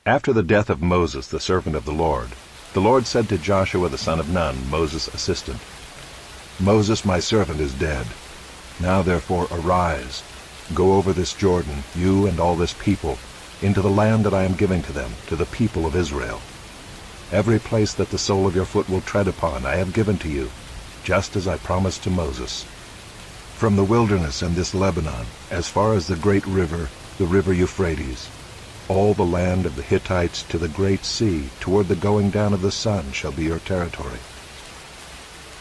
After the death of Moses, the servant of the Lord said to Joshua the son of Nun, Moses' assistant, "Moses my servant is dead. Now therefore arise, go over this Jordan, you and all this people, into the land that I am giving to them, to the people of Israel. Every place that the sole of your foot will tread upon I have given to you, just as I promised to Moses. From the wilderness and this Lebanon, as far as the great river, the river Euphrates, all the land of the Hittites to the great sea, toward the going down of the sun, shall be your territory.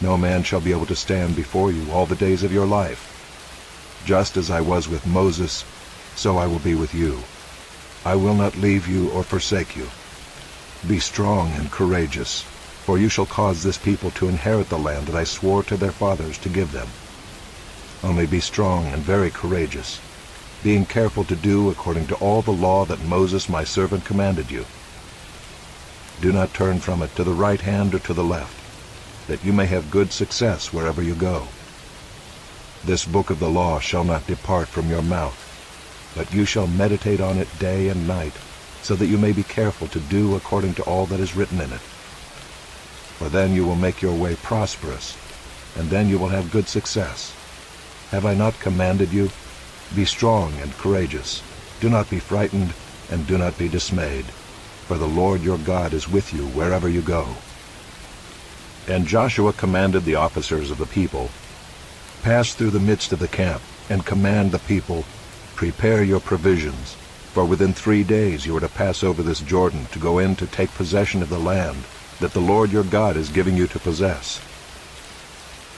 No man shall be able to stand before you all the days of your life. Just as I was with Moses, so I will be with you. I will not leave you or forsake you. Be strong and courageous, for you shall cause this people to inherit the land that I swore to their fathers to give them. Only be strong and very courageous, being careful to do according to all the law that Moses my servant commanded you. Do not turn from it to the right hand or to the left, that you may have good success wherever you go. This book of the law shall not depart from your mouth, but you shall meditate on it day and night, so that you may be careful to do according to all that is written in it. For then you will make your way prosperous, and then you will have good success. Have I not commanded you? Be strong and courageous. Do not be frightened, and do not be dismayed, for the Lord your God is with you wherever you go." And Joshua commanded the officers of the people, "Pass through the midst of the camp, and command the people, prepare your provisions, for within 3 days you are to pass over this Jordan to go in to take possession of the land that the Lord your God is giving you to possess."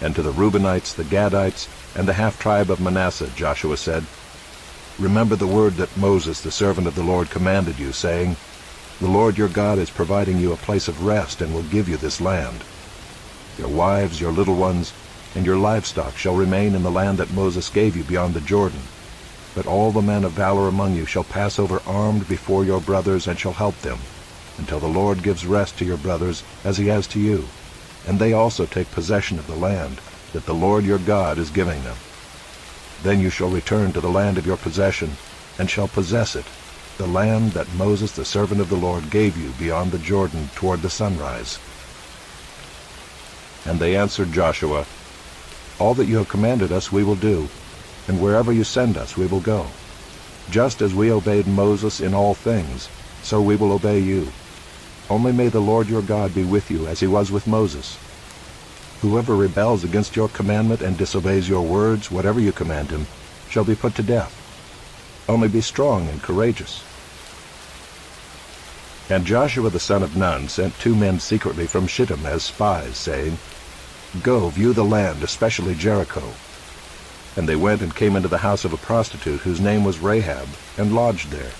And to the Reubenites, the Gadites, and the half-tribe of Manasseh Joshua said, "Remember the word that Moses the servant of the Lord commanded you, saying, 'The Lord your God is providing you a place of rest and will give you this land. Your wives, your little ones, and your livestock shall remain in the land that Moses gave you beyond the Jordan. But all the men of valor among you shall pass over armed before your brothers and shall help them, until the Lord gives rest to your brothers as he has to you, and they also take possession of the land that the Lord your God is giving them. Then you shall return to the land of your possession, and shall possess it, the land that Moses the servant of the Lord gave you beyond the Jordan toward the sunrise.'" And they answered Joshua, "All that you have commanded us we will do, and wherever you send us we will go. Just as we obeyed Moses in all things, so we will obey you. Only may the Lord your God be with you as he was with Moses. Whoever rebels against your commandment and disobeys your words, whatever you command him, shall be put to death. Only be strong and courageous." And Joshua the son of Nun sent 2 men secretly from Shechem as spies, saying, "Go, view the land, especially Jericho." And they went and came into the house of a prostitute whose name was Rahab, and lodged there.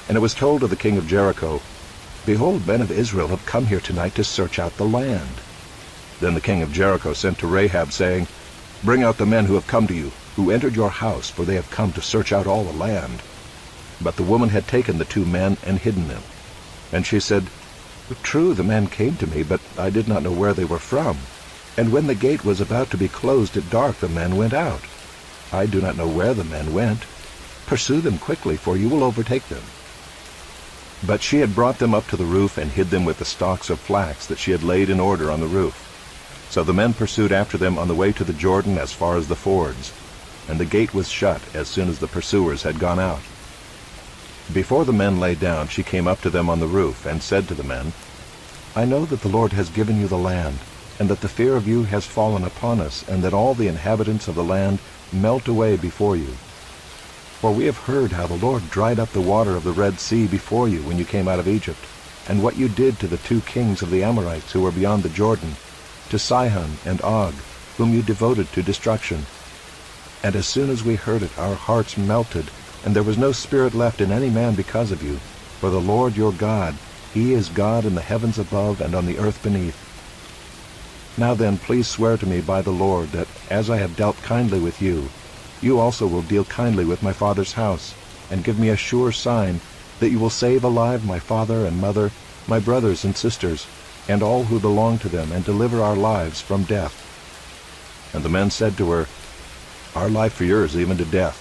And it was told to the king of Jericho, "Behold, men of Israel have come here tonight to search out the land." Then the king of Jericho sent to Rahab, saying, "Bring out the men who have come to you, who entered your house, for they have come to search out all the land." But the woman had taken the 2 men and hidden them. And she said, "True, the men came to me, but I did not know where they were from. And when the gate was about to be closed at dark, the men went out. I do not know where the men went. Pursue them quickly, for you will overtake them." But she had brought them up to the roof and hid them with the stalks of flax that she had laid in order on the roof. So the men pursued after them on the way to the Jordan as far as the fords, and the gate was shut as soon as the pursuers had gone out. Before the men lay down, she came up to them on the roof and said to the men, "I know that the Lord has given you the land, and that the fear of you has fallen upon us, and that all the inhabitants of the land melt away before you. For we have heard how the Lord dried up the water of the Red Sea before you when you came out of Egypt, and what you did to the 2 kings of the Amorites who were beyond the Jordan, to Sihon and Og, whom you devoted to destruction. And as soon as we heard it, our hearts melted, and there was no spirit left in any man because of you. For the Lord your God, he is God in the heavens above and on the earth beneath. Now then, please swear to me by the Lord that, as I have dealt kindly with you, you also will deal kindly with my father's house, and give me a sure sign that you will save alive my father and mother, my brothers and sisters, and all who belong to them, and deliver our lives from death." And the men said to her, "Our life for yours, even to death."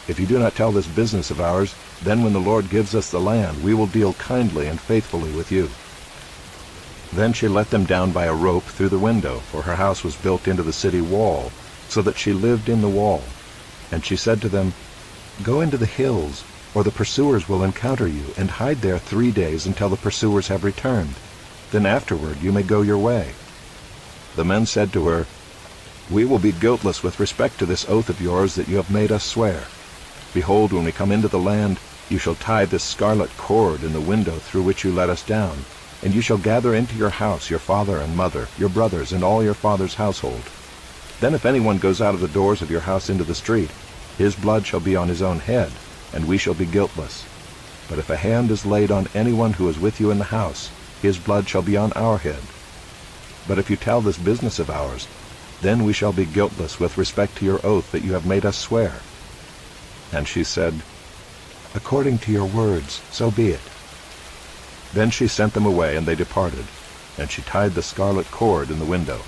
If you do not tell this business of ours, then when the Lord gives us the land, we will deal kindly and faithfully with you." Then she let them down by a rope through the window, for her house was built into the city wall, so that she lived in the wall. And she said to them, "Go into the hills, or the pursuers will encounter you, and hide there 3 days until the pursuers have returned. Then afterward you may go your way." The men said to her, "We will be guiltless with respect to this oath of yours that you have made us swear. Behold, when we come into the land, you shall tie this scarlet cord in the window through which you let us down, and you shall gather into your house your father and mother, your brothers, and all your father's household. Then if anyone goes out of the doors of your house into the street, his blood shall be on his own head, and we shall be guiltless. But if a hand is laid on anyone who is with you in the house, his blood shall be on our head. But if you tell this business of ours, then we shall be guiltless with respect to your oath that you have made us swear." And she said, "According to your words, so be it." Then she sent them away, and they departed, and she tied the scarlet cord in the window.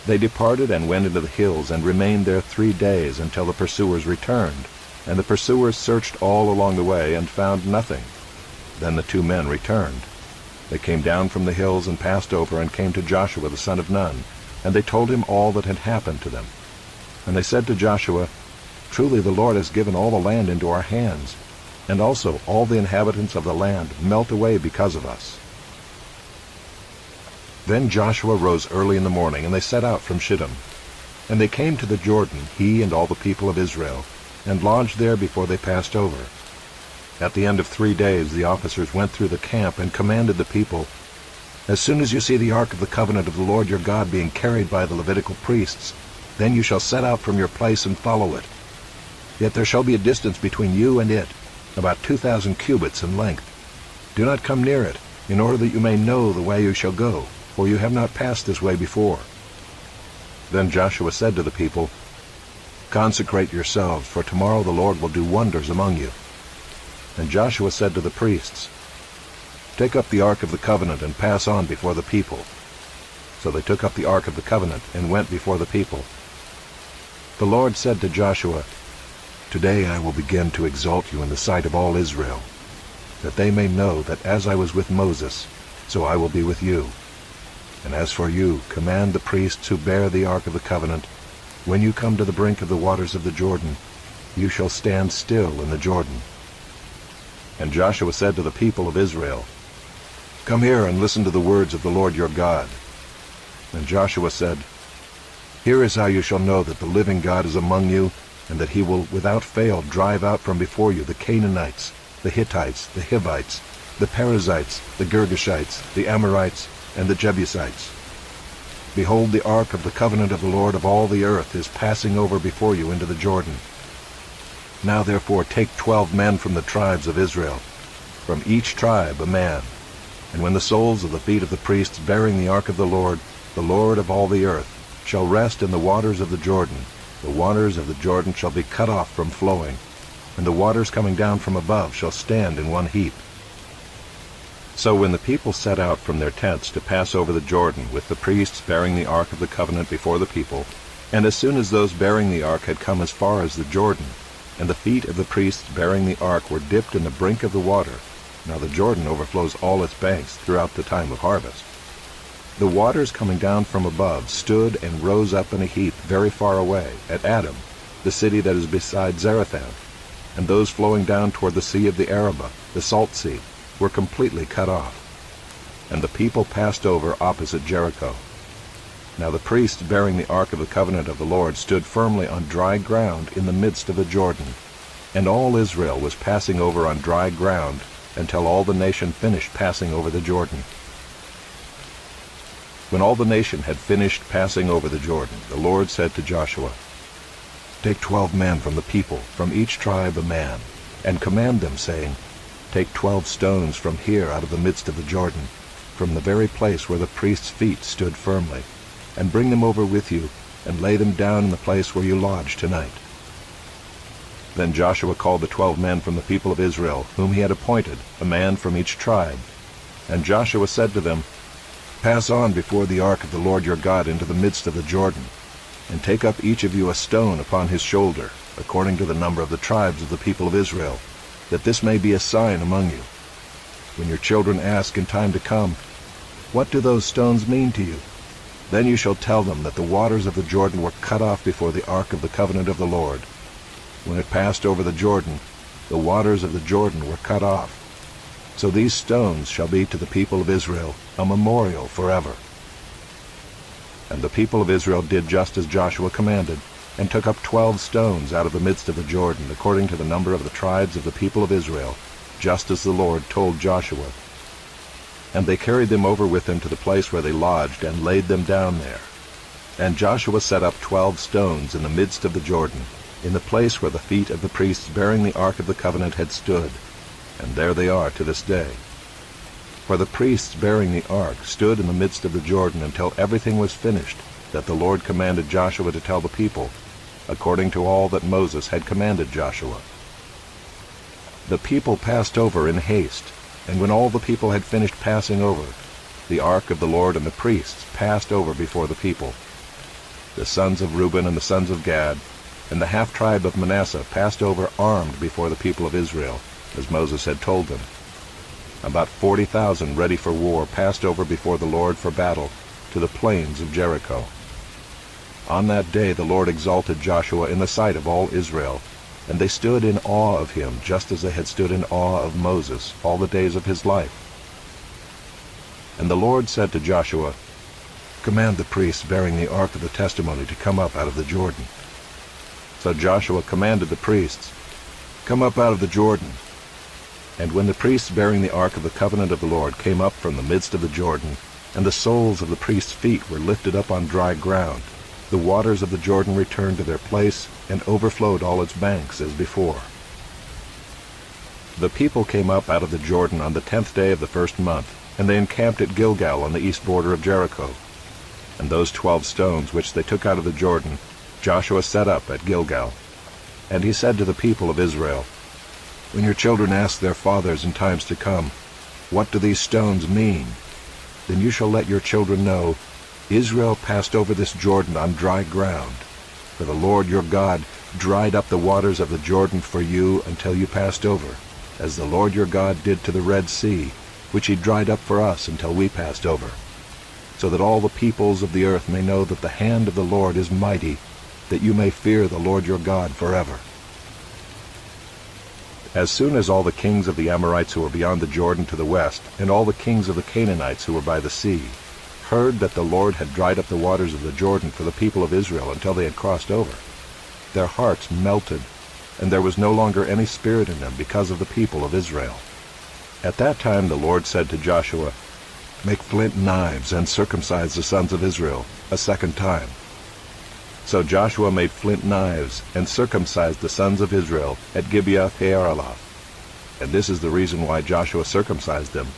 They departed and went into the hills, and remained there 3 days until the pursuers returned. And the pursuers searched all along the way, and found nothing. Then the 2 men returned. They came down from the hills and passed over, and came to Joshua the son of Nun, and they told him all that had happened to them. And they said to Joshua, "Truly the Lord has given all the land into our hands, and also all the inhabitants of the land melt away because of us." Then Joshua rose early in the morning, and they set out from Shittim. And they came to the Jordan, he and all the people of Israel, and lodged there before they passed over. At the end of 3 days the officers went through the camp and commanded the people, "As soon as you see the ark of the covenant of the Lord your God being carried by the Levitical priests, then you shall set out from your place and follow it. Yet there shall be a distance between you and it, about 2,000 cubits in length. Do not come near it, in order that you may know the way you shall go, for you have not passed this way before." Then Joshua said to the people, "Consecrate yourselves, for tomorrow the Lord will do wonders among you." And Joshua said to the priests, "Take up the ark of the covenant and pass on before the people." So they took up the ark of the covenant and went before the people. The Lord said to Joshua, "Today I will begin to exalt you in the sight of all Israel, that they may know that as I was with Moses, so I will be with you. And as for you, command the priests who bear the ark of the covenant, when you come to the brink of the waters of the Jordan, you shall stand still in the Jordan." And Joshua said to the people of Israel, "Come here and listen to the words of the Lord your God." And Joshua said, "Here is how you shall know that the living God is among you, and that he will without fail drive out from before you the Canaanites, the Hittites, the Hivites, the Perizzites, the Girgashites, the Amorites, and the Jebusites. Behold, the ark of the covenant of the Lord of all the earth is passing over before you into the Jordan. Now therefore take 12 men from the tribes of Israel, from each tribe a man. And when the soles of the feet of the priests bearing the ark of the Lord of all the earth, shall rest in the waters of the Jordan of the Jordan shall be cut off from flowing, and the waters coming down from above shall stand in one heap." So when the people set out from their tents to pass over the Jordan, with the priests bearing the ark of the covenant before the people, and as soon as those bearing the ark had come as far as the Jordan, and the feet of the priests bearing the ark were dipped in the brink of the water, now the Jordan overflows all its banks throughout the time of harvest, the waters coming down from above stood and rose up in a heap very far away, at Adam, the city that is beside Zarethan, and those flowing down toward the sea of the Arabah, the salt sea, were completely cut off. And the people passed over opposite Jericho. Now the priests bearing the ark of the covenant of the Lord stood firmly on dry ground in the midst of the Jordan, and all Israel was passing over on dry ground until all the nation finished passing over the Jordan. When all the nation had finished passing over the Jordan, the Lord said to Joshua, "Take 12 men from the people, from each tribe a man, and command them, saying, Take 12 stones from here out of the midst of the Jordan, from the very place where the priests' feet stood firmly, and bring them over with you, and lay them down in the place where you lodge tonight." Then Joshua called the 12 men from the people of Israel, whom he had appointed, a man from each tribe. And Joshua said to them, "Pass on before the ark of the Lord your God into the midst of the Jordan. and take up each of you a stone upon his shoulder, according to the number of the tribes of the people of Israel, that this may be a sign among you. When your children ask in time to come, 'What do those stones mean to you?' then you shall tell them that the waters of the Jordan were cut off before the ark of the covenant of the Lord. When it passed over the Jordan, the waters of the Jordan were cut off. So these stones shall be to the people of Israel a memorial forever." And the people of Israel did just as Joshua commanded, and took up 12 stones out of the midst of the Jordan, according to the number of the tribes of the people of Israel, just as the Lord told Joshua. And they carried them over with them to the place where they lodged, and laid them down there. And Joshua set up 12 stones in the midst of the Jordan, in the place where the feet of the priests bearing the ark of the covenant had stood, and there they are to this day. For the priests bearing the ark stood in the midst of the Jordan until everything was finished, that the Lord commanded Joshua to tell the people, according to all that Moses had commanded Joshua. The people passed over in haste, and when all the people had finished passing over, the ark of the Lord and the priests passed over before the people. The sons of Reuben and the sons of Gad, and the half-tribe of Manasseh passed over armed before the people of Israel, as Moses had told them. About 40,000 ready for war passed over before the Lord for battle to the plains of Jericho. On that day the Lord exalted Joshua in the sight of all Israel, and they stood in awe of him, just as they had stood in awe of Moses all the days of his life. And the Lord said to Joshua, "Command the priests bearing the ark of the testimony to come up out of the Jordan." So Joshua commanded the priests, "Come up out of the Jordan." And when the priests bearing the ark of the covenant of the Lord came up from the midst of the Jordan, and the soles of the priests' feet were lifted up on dry ground, the waters of the Jordan returned to their place and overflowed all its banks as before. The people came up out of the Jordan on the 10th day of the first month, and they encamped at Gilgal on the east border of Jericho. And those 12 stones which they took out of the Jordan Joshua set up at Gilgal. And he said to the people of Israel, "When your children ask their fathers in times to come, 'What do these stones mean?' then you shall let your children know, Israel passed over this Jordan on dry ground. For the Lord your God dried up the waters of the Jordan for you until you passed over, as the Lord your God did to the Red Sea, which he dried up for us until we passed over, so that all the peoples of the earth may know that the hand of the Lord is mighty, that you may fear the Lord your God forever." As soon as all the kings of the Amorites who were beyond the Jordan to the west, and all the kings of the Canaanites who were by the sea, heard that the Lord had dried up the waters of the Jordan for the people of Israel until they had crossed over, their hearts melted, and there was no longer any spirit in them because of the people of Israel. At that time the Lord said to Joshua, "Make flint knives and circumcise the sons of Israel a second time." So Joshua made flint knives and circumcised the sons of Israel at Gibeath-haaraloth. And this is the reason why Joshua circumcised them.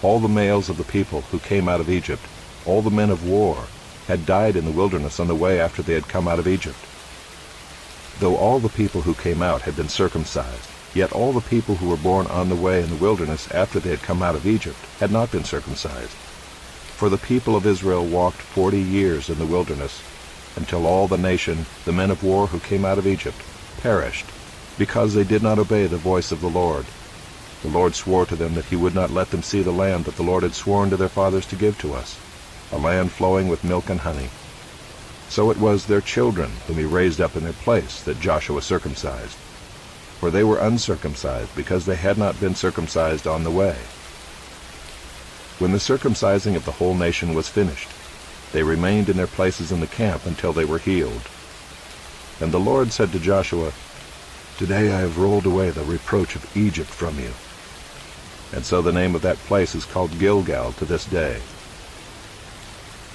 All the males of the people who came out of Egypt, all the men of war, had died in the wilderness on the way after they had come out of Egypt. Though all the people who came out had been circumcised, yet all the people who were born on the way in the wilderness after they had come out of Egypt had not been circumcised. For the people of Israel walked 40 years in the wilderness, until all the nation, the men of war who came out of Egypt, perished, because they did not obey the voice of the Lord. The Lord swore to them that he would not let them see the land that the Lord had sworn to their fathers to give to us, a land flowing with milk and honey. So it was their children whom he raised up in their place that Joshua circumcised. For they were uncircumcised, because they had not been circumcised on the way. When the circumcising of the whole nation was finished, they remained in their places in the camp until they were healed. And the Lord said to Joshua, "Today I have rolled away the reproach of Egypt from you." And so the name of that place is called Gilgal to this day.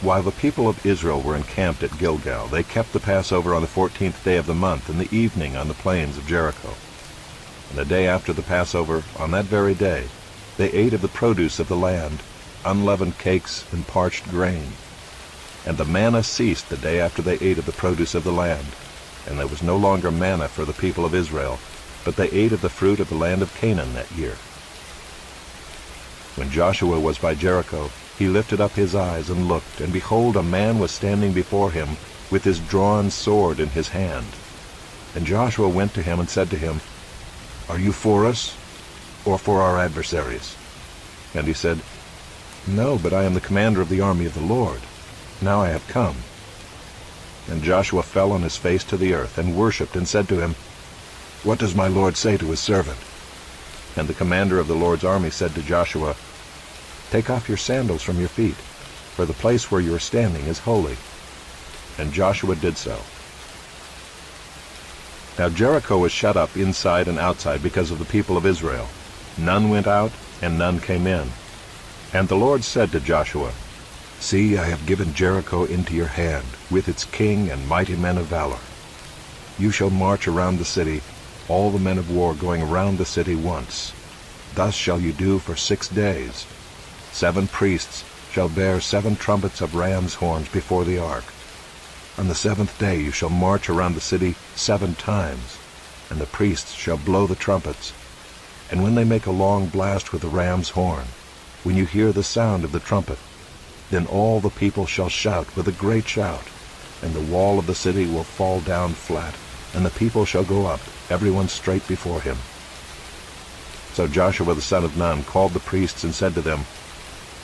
While the people of Israel were encamped at Gilgal, they kept the Passover on the 14th day of the month in the evening on the plains of Jericho. And the day after the Passover, on that very day, they ate of the produce of the land, unleavened cakes and parched grain. And the manna ceased the day after they ate of the produce of the land, and there was no longer manna for the people of Israel, but they ate of the fruit of the land of Canaan that year. When Joshua was by Jericho, he lifted up his eyes and looked, and behold, a man was standing before him, with his drawn sword in his hand. And Joshua went to him and said to him, "Are you for us, or for our adversaries?" And he said, "No, but I am the commander of the army of the Lord. Now I have come." And Joshua fell on his face to the earth, and worshipped, and said to him, "What does my Lord say to his servant?" And the commander of the Lord's army said to Joshua, "Take off your sandals from your feet, for the place where you are standing is holy." And Joshua did so. Now Jericho was shut up inside and outside because of the people of Israel. None went out, and none came in. And the Lord said to Joshua, "See, I have given Jericho into your hand, with its king and mighty men of valor. You shall march around the city, all the men of war going around the city once. Thus shall you do for 6 days. 7 priests shall bear 7 trumpets of ram's horns before the ark. On the 7th day you shall march around the city 7 times, and the priests shall blow the trumpets. And when they make a long blast with the ram's horn, when you hear the sound of the trumpet, then all the people shall shout with a great shout, and the wall of the city will fall down flat, and the people shall go up, everyone straight before him." So Joshua the son of Nun called the priests and said to them,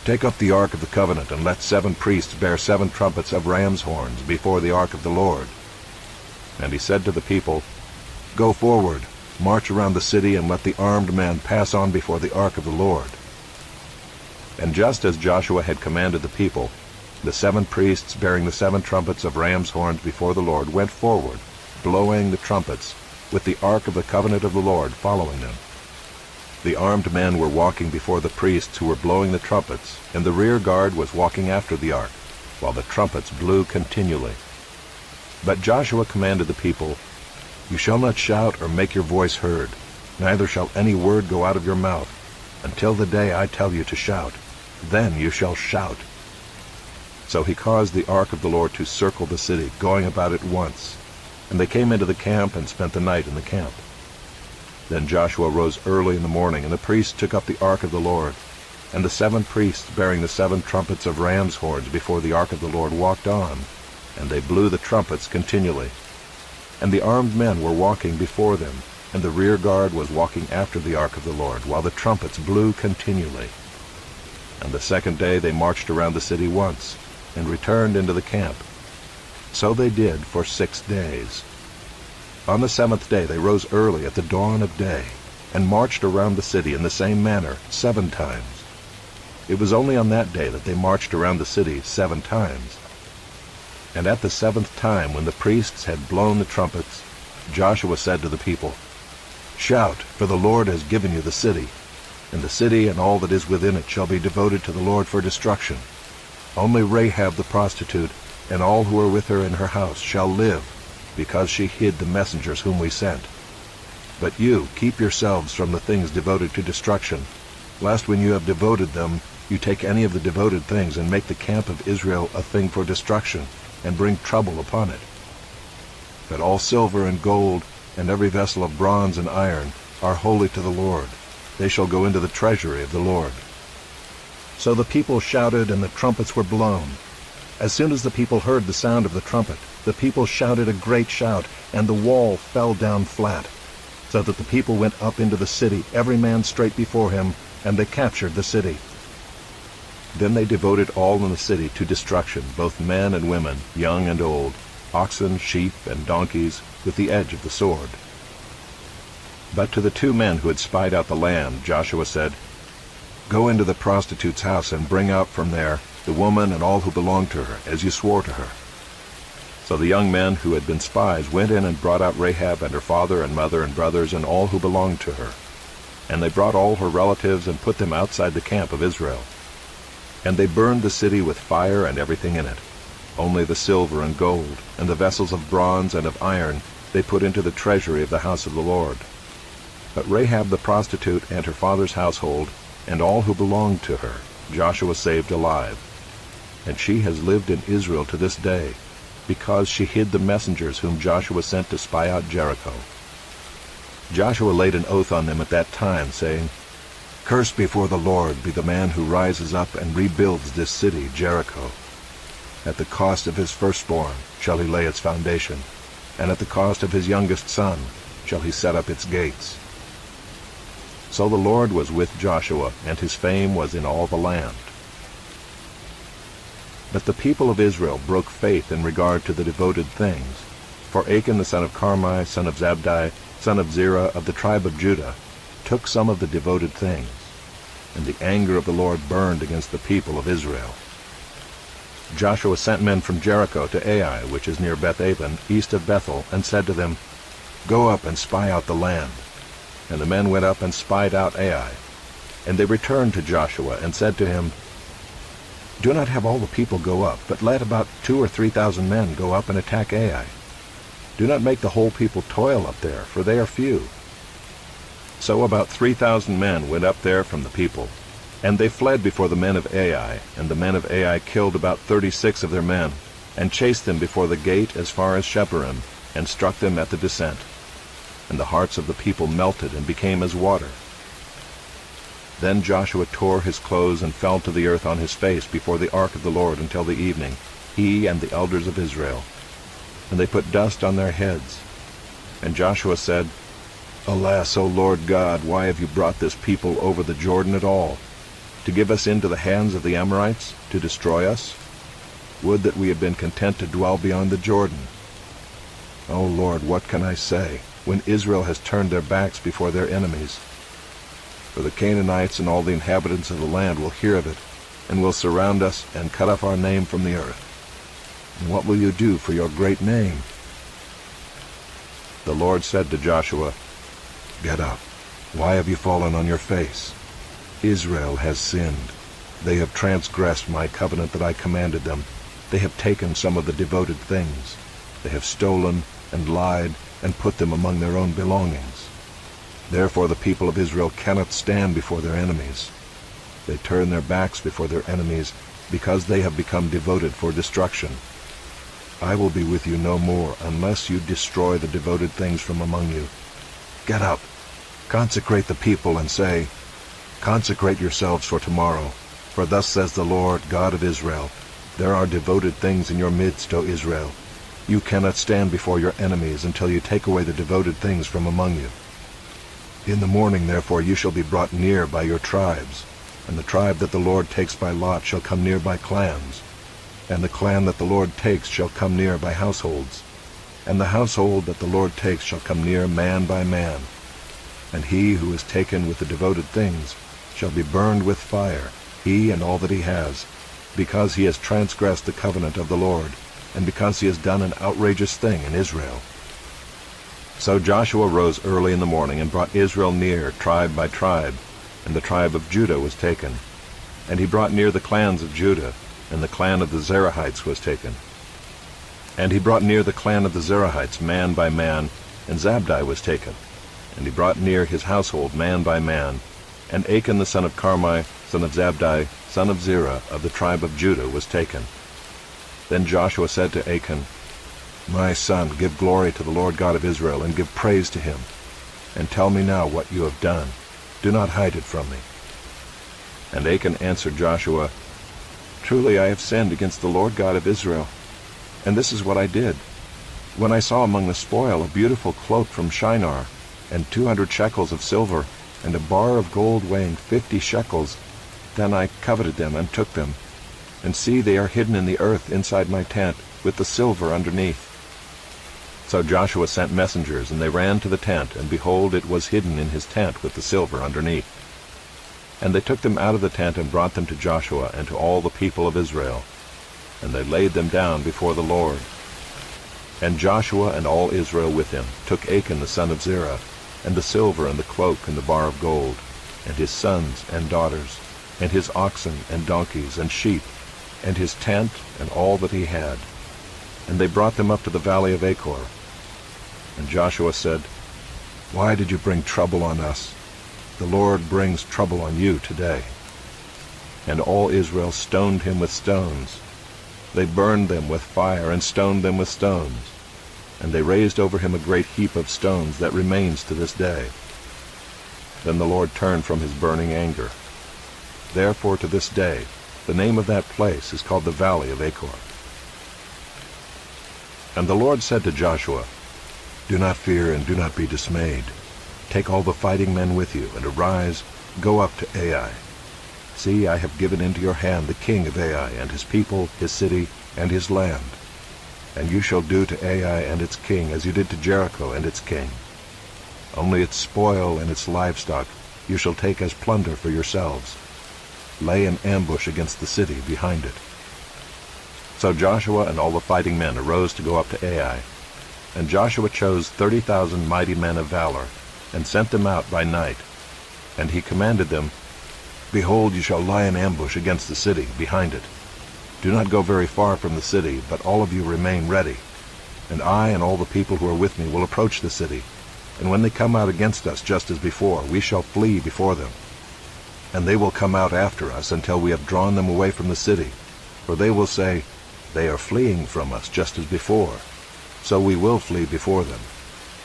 "Take up the ark of the covenant, and let 7 priests bear 7 trumpets of ram's horns before the ark of the Lord." And he said to the people, "Go forward, march around the city, and let the armed men pass on before the ark of the Lord." And just as Joshua had commanded the people, the 7 priests bearing the 7 trumpets of ram's horns before the Lord went forward, blowing the trumpets, with the ark of the covenant of the Lord following them. The armed men were walking before the priests who were blowing the trumpets, and the rear guard was walking after the ark, while the trumpets blew continually. But Joshua commanded the people, "You shall not shout or make your voice heard, neither shall any word go out of your mouth, until the day I tell you to shout. Then you shall shout." So he caused the ark of the Lord to circle the city, going about it once. And they came into the camp and spent the night in the camp. Then Joshua rose early in the morning, and the priests took up the ark of the Lord. And the 7 priests bearing the 7 trumpets of ram's horns before the ark of the Lord walked on, and they blew the trumpets continually. And the armed men were walking before them, and the rear guard was walking after the ark of the Lord, while the trumpets blew continually. And the 2nd day they marched around the city once, and returned into the camp. So they did for 6 days. On the 7th day they rose early at the dawn of day, and marched around the city in the same manner 7 times. It was only on that day that they marched around the city 7 times. And at the 7th time, when the priests had blown the trumpets, Joshua said to the people, "Shout, for the Lord has given you the city, and the city and all that is within it shall be devoted to the Lord for destruction. Only Rahab the prostitute and all who are with her in her house shall live, because she hid the messengers whom we sent. But you keep yourselves from the things devoted to destruction, lest when you have devoted them, you take any of the devoted things and make the camp of Israel a thing for destruction, and bring trouble upon it. But all silver and gold, and every vessel of bronze and iron, are holy to the Lord. They shall go into the treasury of the Lord." So the people shouted, and the trumpets were blown. As soon as the people heard the sound of the trumpet, the people shouted a great shout, and the wall fell down flat, so that the people went up into the city, every man straight before him, and they captured the city. Then they devoted all in the city to destruction, both men and women, young and old, oxen, sheep, and donkeys, with the edge of the sword. But to the 2 men who had spied out the land, Joshua said, "Go into the prostitute's house and bring out from there the woman and all who belong to her, as you swore to her." So the young men who had been spies went in and brought out Rahab and her father and mother and brothers and all who belonged to her. And they brought all her relatives and put them outside the camp of Israel. And they burned the city with fire and everything in it. Only the silver and gold, and the vessels of bronze and of iron, they put into the treasury of the house of the Lord. But Rahab the prostitute and her father's household, and all who belonged to her, Joshua saved alive. And she has lived in Israel to this day, because she hid the messengers whom Joshua sent to spy out Jericho. Joshua laid an oath on them at that time, saying, "Cursed before the Lord be the man who rises up and rebuilds this city, Jericho." At the cost of his firstborn shall he lay its foundation, and at the cost of his youngest son shall he set up its gates. So the Lord was with Joshua, and his fame was in all the land. But the people of Israel broke faith in regard to the devoted things. For Achan the son of Carmi, son of Zabdi, son of Zerah, of the tribe of Judah, took some of the devoted things, and the anger of the Lord burned against the people of Israel. Joshua sent men from Jericho to Ai, which is near Beth-aven, east of Bethel, and said to them, Go up and spy out the land. And the men went up and spied out Ai. And they returned to Joshua and said to him, Do not have all the people go up, but let about 2,000 or 3,000 men go up and attack Ai. Do not make the whole people toil up there, for they are few. So about 3,000 men went up there from the people, and they fled before the men of Ai, and the men of Ai killed about 36 of their men, and chased them before the gate as far as Shebarim, and struck them at the descent. And the hearts of the people melted and became as water. Then Joshua tore his clothes and fell to the earth on his face before the ark of the Lord until the evening, he and the elders of Israel. And they put dust on their heads. And Joshua said, Alas, O Lord God, why have you brought this people over the Jordan at all? To give us into the hands of the Amorites, to destroy us? Would that we had been content to dwell beyond the Jordan. O Lord, what can I say, when Israel has turned their backs before their enemies? For the Canaanites and all the inhabitants of the land will hear of it, and will surround us and cut off our name from the earth. And what will you do for your great name? The Lord said to Joshua, Get up. Why have you fallen on your face? Israel has sinned. They have transgressed my covenant that I commanded them. They have taken some of the devoted things. They have stolen and lied and put them among their own belongings. Therefore the people of Israel cannot stand before their enemies. They turn their backs before their enemies because they have become devoted for destruction. I will be with you no more unless you destroy the devoted things from among you. Get up, consecrate the people, and say, Consecrate yourselves for tomorrow, for thus says the Lord, God of Israel, There are devoted things in your midst, O Israel. You cannot stand before your enemies until you take away the devoted things from among you. In the morning, therefore, you shall be brought near by your tribes, and the tribe that the Lord takes by lot shall come near by clans, and the clan that the Lord takes shall come near by households, and the household that the Lord takes shall come near man by man. And he who is taken with the devoted things shall be burned with fire, he and all that he has, because he has transgressed the covenant of the Lord, and because he has done an outrageous thing in Israel. So Joshua rose early in the morning and brought Israel near, tribe by tribe, and the tribe of Judah was taken. And he brought near the clans of Judah, and the clan of the Zerahites was taken. And he brought near the clan of the Zerahites man by man, and Zabdi was taken. And he brought near his household man by man, and Achan the son of Carmi, son of Zabdi, son of Zerah, of the tribe of Judah, was taken. Then Joshua said to Achan, My son, give glory to the Lord God of Israel, and give praise to him. And tell me now what you have done. Do not hide it from me. And Achan answered Joshua, Truly I have sinned against the Lord God of Israel. And this is what I did. When I saw among the spoil a beautiful cloak from Shinar, and 200 shekels of silver, and a bar of gold weighing 50 shekels, then I coveted them and took them. And see, they are hidden in the earth inside my tent, with the silver underneath. So Joshua sent messengers, and they ran to the tent, and behold, it was hidden in his tent with the silver underneath. And they took them out of the tent and brought them to Joshua and to all the people of Israel. And they laid them down before the Lord. And Joshua and all Israel with him took Achan the son of Zerah, and the silver and the cloak and the bar of gold, and his sons and daughters, and his oxen and donkeys and sheep, and his tent and all that he had. And they brought them up to the valley of Achor. And Joshua said, Why did you bring trouble on us? The Lord brings trouble on you today. And all Israel stoned him with stones. They burned them with fire and stoned them with stones. And they raised over him a great heap of stones that remains to this day. Then the Lord turned from his burning anger. Therefore to this day the name of that place is called the Valley of Achor. And the Lord said to Joshua, "Do not fear and do not be dismayed. Take all the fighting men with you, and arise, go up to Ai. See, I have given into your hand the king of Ai, and his people, his city, and his land. And you shall do to Ai and its king as you did to Jericho and its king. Only its spoil and its livestock you shall take as plunder for yourselves. Lay an ambush against the city behind it." So Joshua and all the fighting men arose to go up to Ai. And Joshua chose 30,000 mighty men of valor, and sent them out by night. And he commanded them, "Behold, you shall lie in ambush against the city behind it. Do not go very far from the city, but all of you remain ready. And I and all the people who are with me will approach the city. And when they come out against us just as before, we shall flee before them. And they will come out after us until we have drawn them away from the city. For they will say, 'They are fleeing from us just as before.' So we will flee before them.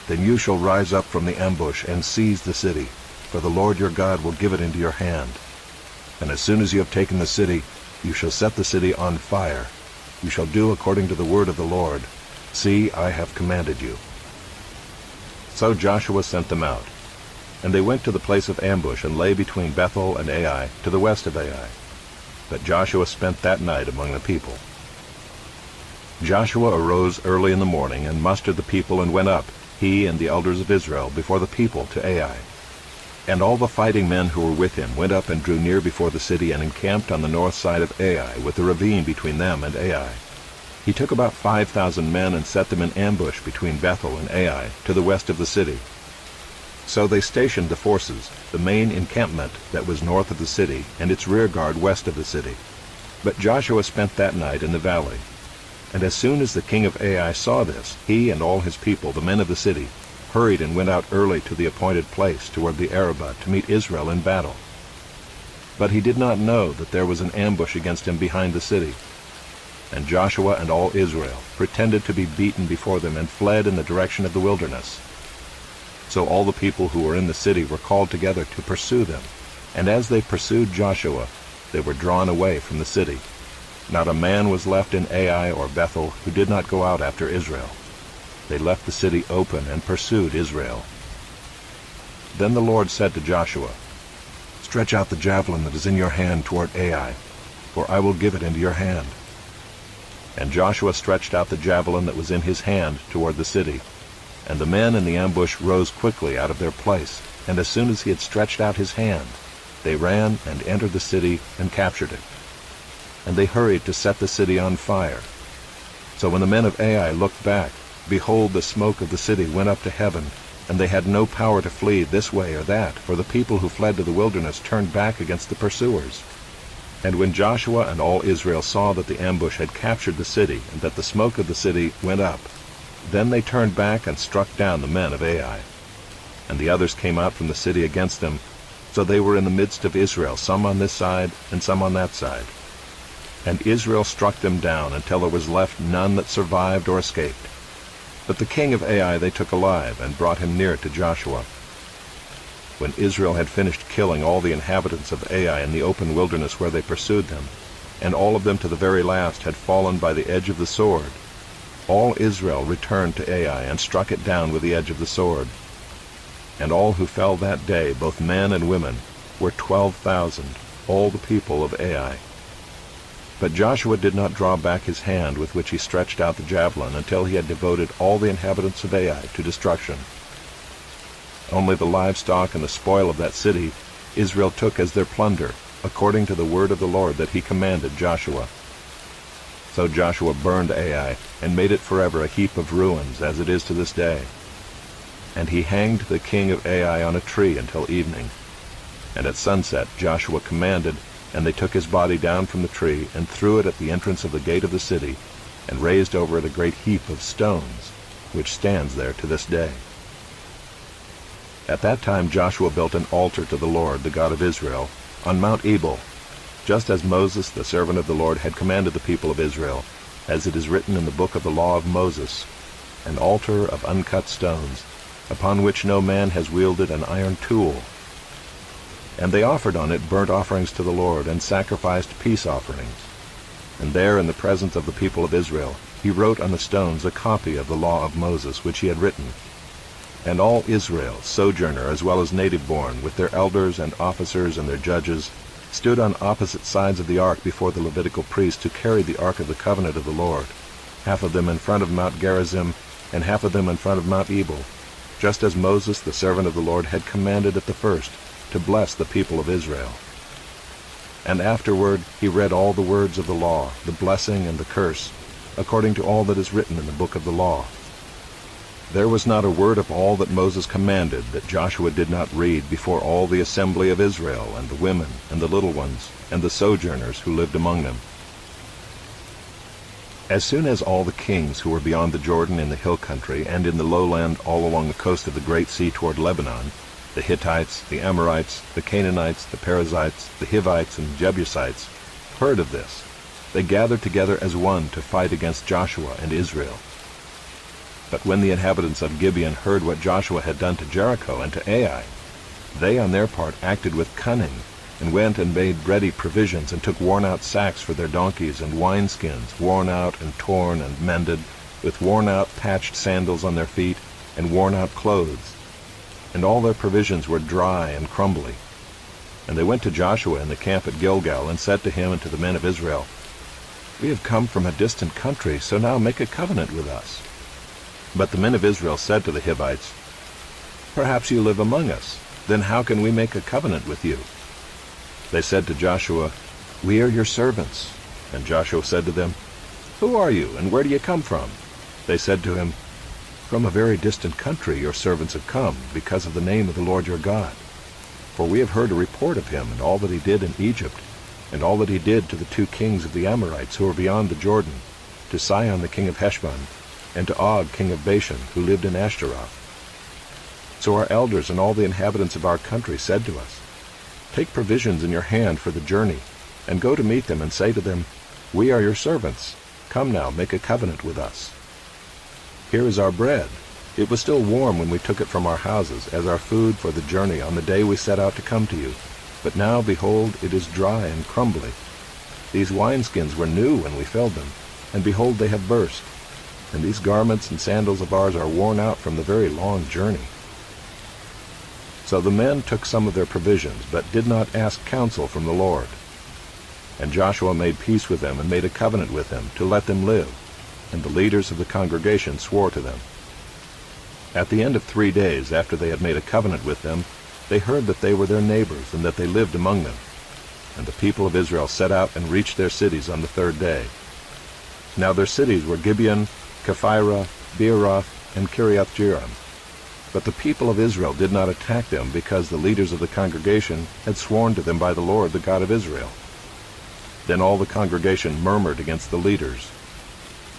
Then you shall rise up from the ambush and seize the city, for the Lord your God will give it into your hand. And as soon as you have taken the city, you shall set the city on fire. You shall do according to the word of the Lord. See, I have commanded you." So Joshua sent them out. And they went to the place of ambush and lay between Bethel and Ai, to the west of Ai. But Joshua spent that night among the people. Joshua arose early in the morning and mustered the people and went up, he and the elders of Israel, before the people to Ai. And all the fighting men who were with him went up and drew near before the city and encamped on the north side of Ai, with the ravine between them and Ai. He took about 5,000 men and set them in ambush between Bethel and Ai, to the west of the city. So they stationed the forces, the main encampment that was north of the city, and its rear guard west of the city. But Joshua spent that night in the valley. And as soon as the king of Ai saw this, he and all his people, the men of the city, hurried and went out early to the appointed place toward the Arabah to meet Israel in battle. But he did not know that there was an ambush against him behind the city. And Joshua and all Israel pretended to be beaten before them and fled in the direction of the wilderness. So all the people who were in the city were called together to pursue them. And as they pursued Joshua, they were drawn away from the city. Not a man was left in Ai or Bethel who did not go out after Israel. They left the city open and pursued Israel. Then the Lord said to Joshua, "Stretch out the javelin that is in your hand toward Ai, for I will give it into your hand." And Joshua stretched out the javelin that was in his hand toward the city. And the men in the ambush rose quickly out of their place, and as soon as he had stretched out his hand, they ran and entered the city and captured it. And they hurried to set the city on fire. So when the men of Ai looked back, behold, the smoke of the city went up to heaven, and they had no power to flee this way or that, for the people who fled to the wilderness turned back against the pursuers. And when Joshua and all Israel saw that the ambush had captured the city, and that the smoke of the city went up, then they turned back and struck down the men of Ai. And the others came out from the city against them, so they were in the midst of Israel, some on this side and some on that side. And Israel struck them down until there was left none that survived or escaped. But the king of Ai they took alive, and brought him near to Joshua. When Israel had finished killing all the inhabitants of Ai in the open wilderness where they pursued them, and all of them to the very last had fallen by the edge of the sword, all Israel returned to Ai and struck it down with the edge of the sword. And all who fell that day, both men and women, were 12,000, all the people of Ai. But Joshua did not draw back his hand with which he stretched out the javelin until he had devoted all the inhabitants of Ai to destruction. Only the livestock and the spoil of that city Israel took as their plunder, according to the word of the Lord that he commanded Joshua. So Joshua burned Ai, and made it forever a heap of ruins, as it is to this day. And he hanged the king of Ai on a tree until evening. And at sunset Joshua commanded, and they took his body down from the tree, and threw it at the entrance of the gate of the city, and raised over it a great heap of stones, which stands there to this day. At that time Joshua built an altar to the Lord, the God of Israel, on Mount Ebal, just as Moses, the servant of the Lord, had commanded the people of Israel, as it is written in the book of the law of Moses, an altar of uncut stones, upon which no man has wielded an iron tool. And they offered on it burnt offerings to the Lord, and sacrificed peace offerings. And there in the presence of the people of Israel he wrote on the stones a copy of the law of Moses which he had written. And all Israel, sojourner as well as native-born, with their elders and officers and their judges, stood on opposite sides of the ark before the Levitical priests who carried the ark of the covenant of the Lord, half of them in front of Mount Gerizim, and half of them in front of Mount Ebal, just as Moses the servant of the Lord had commanded at the first, to bless the people of Israel. And afterward he read all the words of the law, the blessing and the curse, according to all that is written in the book of the law. There was not a word of all that Moses commanded that Joshua did not read before all the assembly of Israel, and the women, and the little ones, and the sojourners who lived among them. As soon as all the kings who were beyond the Jordan in the hill country and in the lowland all along the coast of the great sea toward Lebanon, the Hittites, the Amorites, the Canaanites, the Perizzites, the Hivites, and the Jebusites, heard of this, they gathered together as one to fight against Joshua and Israel. But when the inhabitants of Gibeon heard what Joshua had done to Jericho and to Ai, they on their part acted with cunning, and went and made ready provisions, and took worn-out sacks for their donkeys, and wineskins, worn out and torn and mended, with worn-out patched sandals on their feet, and worn-out clothes. And all their provisions were dry and crumbly. And they went to Joshua in the camp at Gilgal, and said to him and to the men of Israel, "We have come from a distant country, so now make a covenant with us." But the men of Israel said to the Hivites, "Perhaps you live among us. Then how can we make a covenant with you?" They said to Joshua, "We are your servants." And Joshua said to them, "Who are you, and where do you come from?" They said to him, "From a very distant country your servants have come, because of the name of the Lord your God. For we have heard a report of him, and all that he did in Egypt, and all that he did to the 2 kings of the Amorites who were beyond the Jordan, to Sihon the king of Heshbon, and to Og king of Bashan, who lived in Ashtaroth. So our elders and all the inhabitants of our country said to us, 'Take provisions in your hand for the journey, and go to meet them, and say to them, We are your servants. Come now, make a covenant with us. Here is our bread. It was still warm when we took it from our houses, as our food for the journey on the day we set out to come to you. But now, behold, it is dry and crumbly. These wineskins were new when we filled them, and behold, they have burst. And these garments and sandals of ours are worn out from the very long journey.' So the men took some of their provisions, but did not ask counsel from the Lord. And Joshua made peace with them, and made a covenant with them, to let them live. And the leaders of the congregation swore to them. At the end of 3 days, after they had made a covenant with them, they heard that they were their neighbors, and that they lived among them. And the people of Israel set out and reached their cities on the 3rd day. Now their cities were Gibeon, Kephirah, Beeroth, and Kiriath-Jearim. But the people of Israel did not attack them, because the leaders of the congregation had sworn to them by the Lord, the God of Israel. Then all the congregation murmured against the leaders.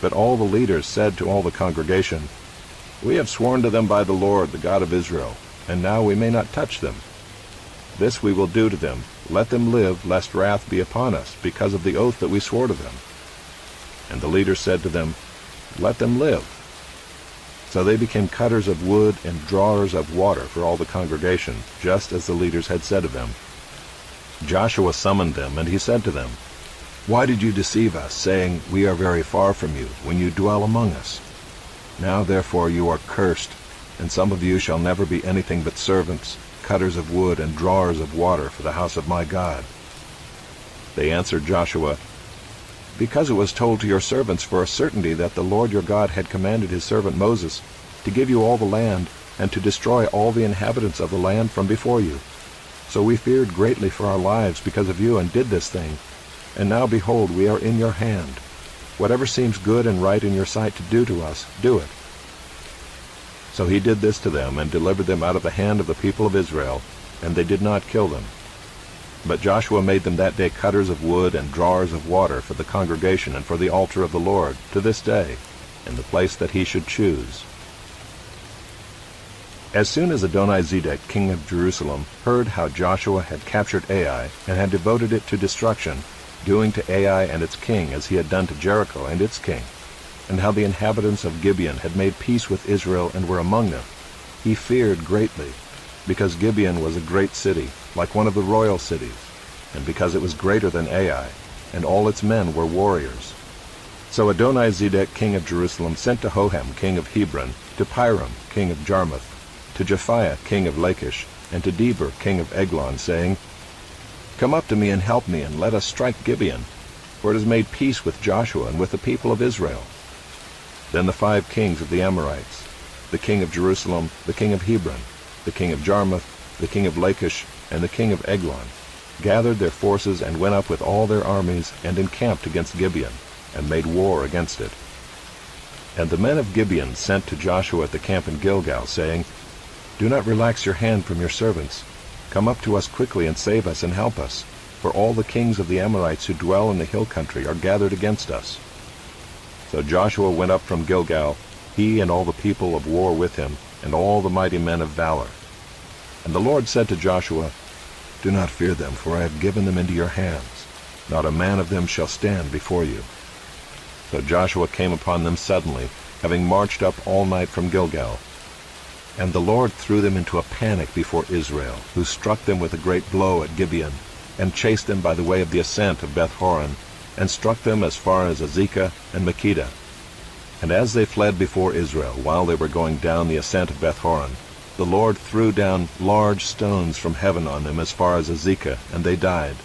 But all the leaders said to all the congregation, "We have sworn to them by the Lord, the God of Israel, and now we may not touch them. This we will do to them, let them live, lest wrath be upon us, because of the oath that we swore to them." And the leaders said to them, "Let them live." So they became cutters of wood and drawers of water for all the congregation, just as the leaders had said of them. Joshua summoned them, and he said to them, "Why did you deceive us, saying, 'We are very far from you,' when you dwell among us? Now therefore you are cursed, and some of you shall never be anything but servants, cutters of wood and drawers of water for the house of my God." They answered Joshua, "Because it was told to your servants for a certainty that the Lord your God had commanded his servant Moses to give you all the land, and to destroy all the inhabitants of the land from before you. So we feared greatly for our lives because of you, and did this thing. And now behold, we are in your hand. Whatever seems good and right in your sight to do to us, do it." So he did this to them, and delivered them out of the hand of the people of Israel, and they did not kill them. But Joshua made them that day cutters of wood and drawers of water for the congregation and for the altar of the Lord, to this day, in the place that he should choose. As soon as Adonizedek, king of Jerusalem, heard how Joshua had captured Ai, and had devoted it to destruction, doing to Ai and its king as he had done to Jericho and its king, and how the inhabitants of Gibeon had made peace with Israel and were among them, he feared greatly, because Gibeon was a great city, like one of the royal cities, and because it was greater than Ai, and all its men were warriors. So Adoni-Zedek king of Jerusalem sent to Hoham king of Hebron, to Piram king of Jarmuth, to Japhiah king of Lachish, and to Deber king of Eglon, saying, Come up to me and help me, and let us strike Gibeon, for it has made peace with Joshua and with the people of Israel. Then the 5 kings of the Amorites, the king of Jerusalem, the king of Hebron, the king of Jarmuth, the king of Lachish, and the king of Eglon, gathered their forces and went up with all their armies and encamped against Gibeon, and made war against it. And the men of Gibeon sent to Joshua at the camp in Gilgal, saying, Do not relax your hand from your servants. Come up to us quickly and save us and help us, for all the kings of the Amorites who dwell in the hill country are gathered against us. So Joshua went up from Gilgal, he and all the people of war with him, and all the mighty men of valor. And the Lord said to Joshua, Do not fear them, for I have given them into your hands. Not a man of them shall stand before you. So Joshua came upon them suddenly, having marched up all night from Gilgal. And the Lord threw them into a panic before Israel, who struck them with a great blow at Gibeon, and chased them by the way of the ascent of Beth-horon, and struck them as far as Azekah and Makkedah. And as they fled before Israel, while they were going down the ascent of Beth-horon, the Lord threw down large stones from heaven on them as far as Azekah, and they died.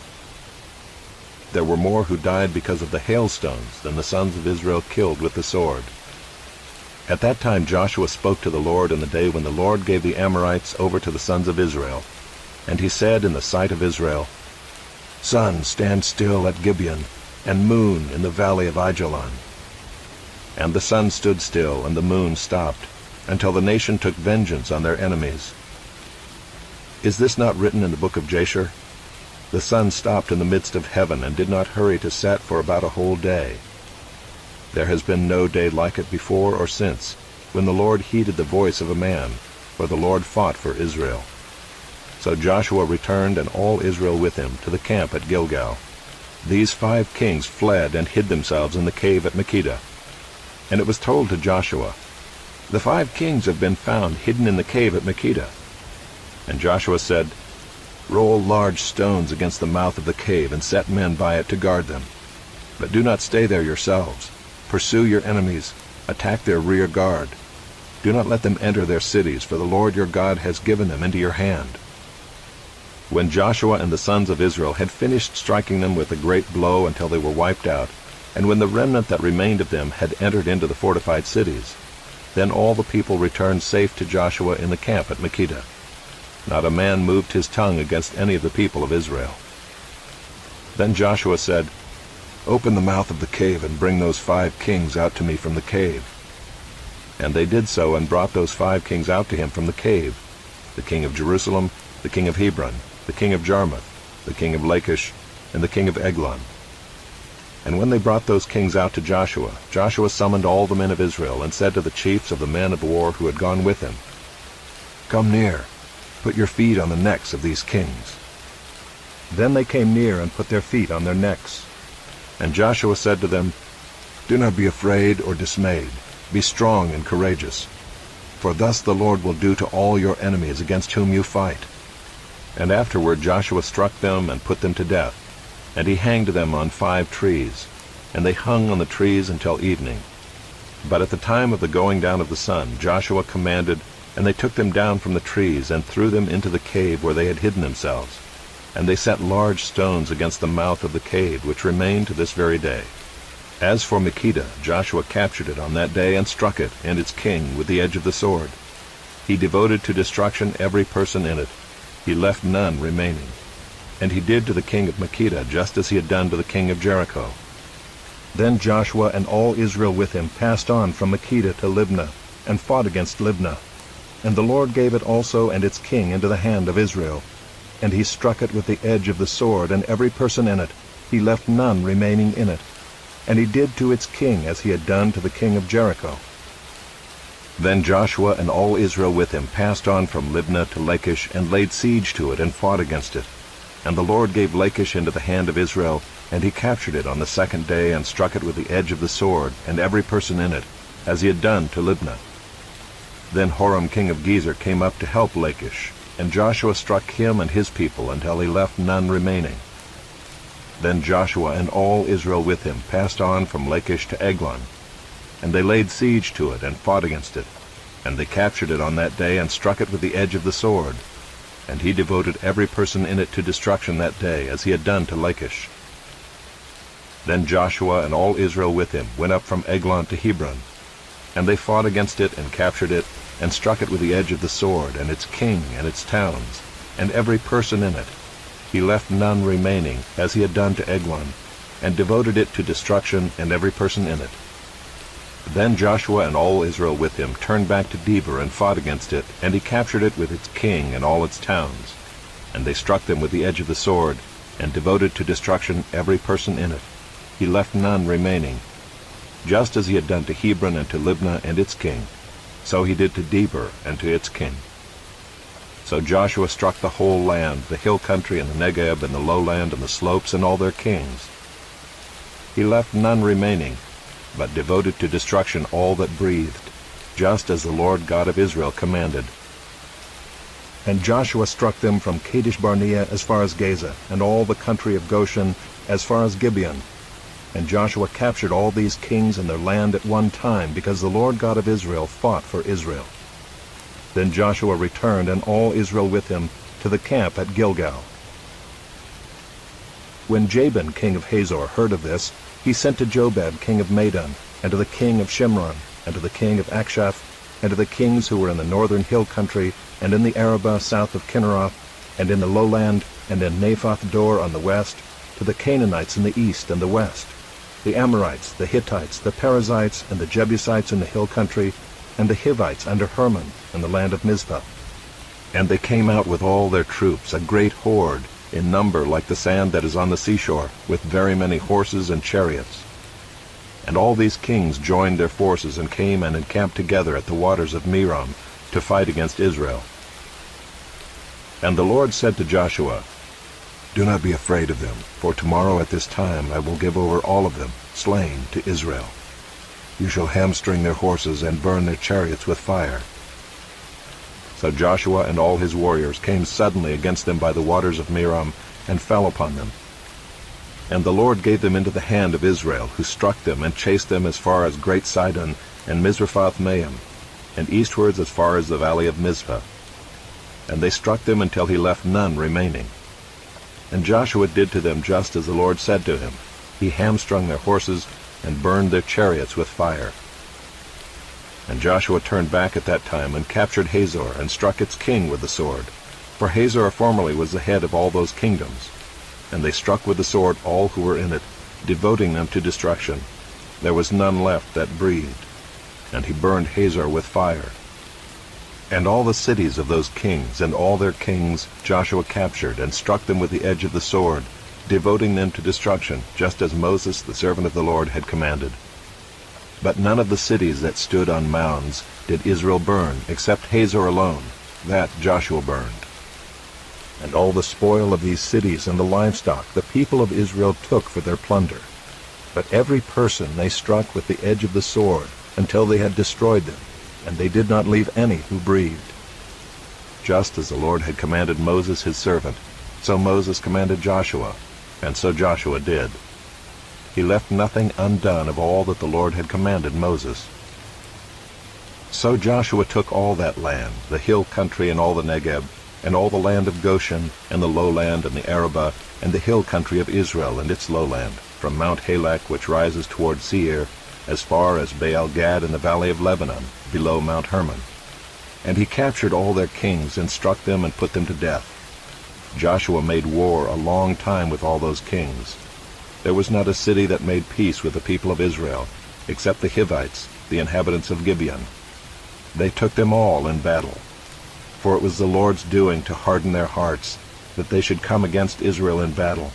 There were more who died because of the hailstones than the sons of Israel killed with the sword. At that time Joshua spoke to the Lord in the day when the Lord gave the Amorites over to the sons of Israel. And he said in the sight of Israel, Sun, stand still at Gibeon, and moon in the valley of Ajalon. And the sun stood still, and the moon stopped, until the nation took vengeance on their enemies. Is this not written in the book of Jasher? The sun stopped in the midst of heaven, and did not hurry to set for about a whole day. There has been no day like it before or since, when the Lord heeded the voice of a man, for the Lord fought for Israel. So Joshua returned, and all Israel with him, to the camp at Gilgal. These 5 kings fled and hid themselves in the cave at Makkedah. And it was told to Joshua, The 5 kings have been found hidden in the cave at Makkedah. And Joshua said, Roll large stones against the mouth of the cave, and set men by it to guard them. But do not stay there yourselves. Pursue your enemies. Attack their rear guard. Do not let them enter their cities, for the Lord your God has given them into your hand. When Joshua and the sons of Israel had finished striking them with a great blow until they were wiped out, and when the remnant that remained of them had entered into the fortified cities, then all the people returned safe to Joshua in the camp at Makkedah. Not a man moved his tongue against any of the people of Israel. Then Joshua said, Open the mouth of the cave, and bring those 5 kings out to me from the cave. And they did so, and brought those 5 kings out to him from the cave, the king of Jerusalem, the king of Hebron, the king of Jarmuth, the king of Lachish, and the king of Eglon. And when they brought those kings out to Joshua, Joshua summoned all the men of Israel, and said to the chiefs of the men of war who had gone with him, Come near, put your feet on the necks of these kings. Then they came near and put their feet on their necks. And Joshua said to them, Do not be afraid or dismayed. Be strong and courageous. For thus the Lord will do to all your enemies against whom you fight. And afterward Joshua struck them and put them to death. And he hanged them on 5 trees. And they hung on the trees until evening. But at the time of the going down of the sun, Joshua commanded, and they took them down from the trees, and threw them into the cave where they had hidden themselves. And they set large stones against the mouth of the cave, which remain to this very day. As for Makkedah, Joshua captured it on that day, and struck it, and its king, with the edge of the sword. He devoted to destruction every person in it. He left none remaining. And he did to the king of Makkedah just as he had done to the king of Jericho. Then Joshua and all Israel with him passed on from Makkedah to Libnah, and fought against Libnah. And the Lord gave it also and its king into the hand of Israel. And he struck it with the edge of the sword, and every person in it. He left none remaining in it. And he did to its king as he had done to the king of Jericho. Then Joshua and all Israel with him passed on from Libnah to Lachish, and laid siege to it, and fought against it. And the Lord gave Lachish into the hand of Israel, and he captured it on the 2nd day, and struck it with the edge of the sword, and every person in it, as he had done to Libnah. Then Horam king of Gezer came up to help Lachish, and Joshua struck him and his people until he left none remaining. Then Joshua and all Israel with him passed on from Lachish to Eglon, and they laid siege to it and fought against it. And they captured it on that day and struck it with the edge of the sword. And he devoted every person in it to destruction that day, as he had done to Lachish. Then Joshua and all Israel with him went up from Eglon to Hebron. And they fought against it and captured it, and struck it with the edge of the sword, and its king and its towns, and every person in it. He left none remaining, as he had done to Eglon, and devoted it to destruction, and every person in it. Then Joshua and all Israel with him turned back to Debir and fought against it, and he captured it with its king and all its towns. And they struck them with the edge of the sword, and devoted to destruction every person in it. He left none remaining. Just as he had done to Hebron and to Libnah and its king, so he did to Debir and to its king. So Joshua struck the whole land, the hill country and the Negeb and the lowland and the slopes and all their kings. He left none remaining, but devoted to destruction all that breathed, just as the Lord God of Israel commanded. And Joshua struck them from Kadesh Barnea as far as Gaza, and all the country of Goshen as far as Gibeon. And Joshua captured all these kings and their land at one time, because the Lord God of Israel fought for Israel. Then Joshua returned, and all Israel with him, to the camp at Gilgal. When Jabin king of Hazor heard of this, he sent to Jobab king of Madon, and to the king of Shimron, and to the king of Akshaph, and to the kings who were in the northern hill country, and in the Arabah south of Kinneroth, and in the lowland, and in Naphoth Dor on the west, to the Canaanites in the east and the west, the Amorites, the Hittites, the Perizzites, and the Jebusites in the hill country, and the Hivites under Hermon, in the land of Mizpah. And they came out with all their troops, a great horde, in number like the sand that is on the seashore, with very many horses and chariots. And all these kings joined their forces and came and encamped together at the waters of Merom to fight against Israel. And the Lord said to Joshua, "Do not be afraid of them, for tomorrow at this time I will give over all of them, slain, to Israel. You shall hamstring their horses and burn their chariots with fire." So Joshua and all his warriors came suddenly against them by the waters of Merom, and fell upon them. And the Lord gave them into the hand of Israel, who struck them and chased them as far as Great Sidon and Mizrephoth-Maim, and eastwards as far as the valley of Mizpah. And they struck them until he left none remaining. And Joshua did to them just as the Lord said to him. He hamstrung their horses and burned their chariots with fire. And Joshua turned back at that time and captured Hazor and struck its king with the sword. For Hazor formerly was the head of all those kingdoms. And they struck with the sword all who were in it, devoting them to destruction. There was none left that breathed. And he burned Hazor with fire. And all the cities of those kings and all their kings Joshua captured, and struck them with the edge of the sword, devoting them to destruction, just as Moses the servant of the Lord had commanded. But none of the cities that stood on mounds did Israel burn, except Hazor alone. That Joshua burned. And all the spoil of these cities and the livestock the people of Israel took for their plunder. But every person they struck with the edge of the sword, until they had destroyed them, and they did not leave any who breathed. Just as the Lord had commanded Moses his servant, so Moses commanded Joshua, and so Joshua did. He left nothing undone of all that the Lord had commanded Moses. So Joshua took all that land, the hill country and all the Negeb, and all the land of Goshen, and the lowland, and the Arabah, and the hill country of Israel and its lowland, from Mount Halak, which rises toward Seir, as far as Baal-Gad in the valley of Lebanon, below Mount Hermon. And he captured all their kings, and struck them and put them to death. Joshua made war a long time with all those kings. There was not a city that made peace with the people of Israel, except the Hivites, the inhabitants of Gibeon. They took them all in battle. For it was the Lord's doing to harden their hearts, that they should come against Israel in battle,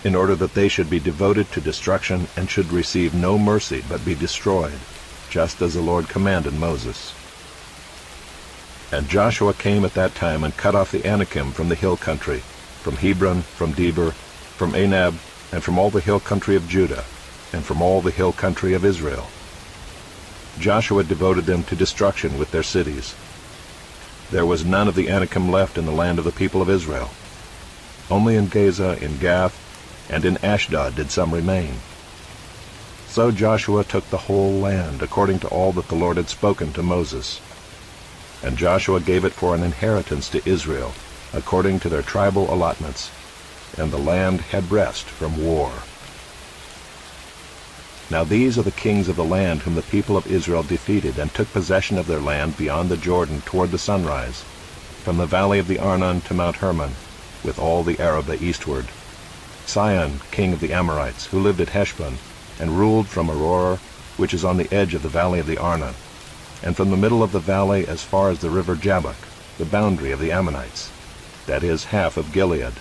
in order that they should be devoted to destruction, and should receive no mercy, but be destroyed, just as the Lord commanded Moses. And Joshua came at that time and cut off the Anakim from the hill country, from Hebron, from Debir, from Anab, and from all the hill country of Judah, and from all the hill country of Israel. Joshua devoted them to destruction with their cities. There was none of the Anakim left in the land of the people of Israel. Only in Gaza, in Gath, and in Ashdod did some remain. So Joshua took the whole land, according to all that the Lord had spoken to Moses. And Joshua gave it for an inheritance to Israel, according to their tribal allotments, and the land had rest from war. Now these are the kings of the land whom the people of Israel defeated, and took possession of their land beyond the Jordan toward the sunrise, from the valley of the Arnon to Mount Hermon, with all the Arabah eastward. Sihon, king of the Amorites, who lived at Heshbon, and ruled from Aroer, which is on the edge of the valley of the Arnon, and from the middle of the valley as far as the river Jabbok, the boundary of the Ammonites, that is, half of Gilead,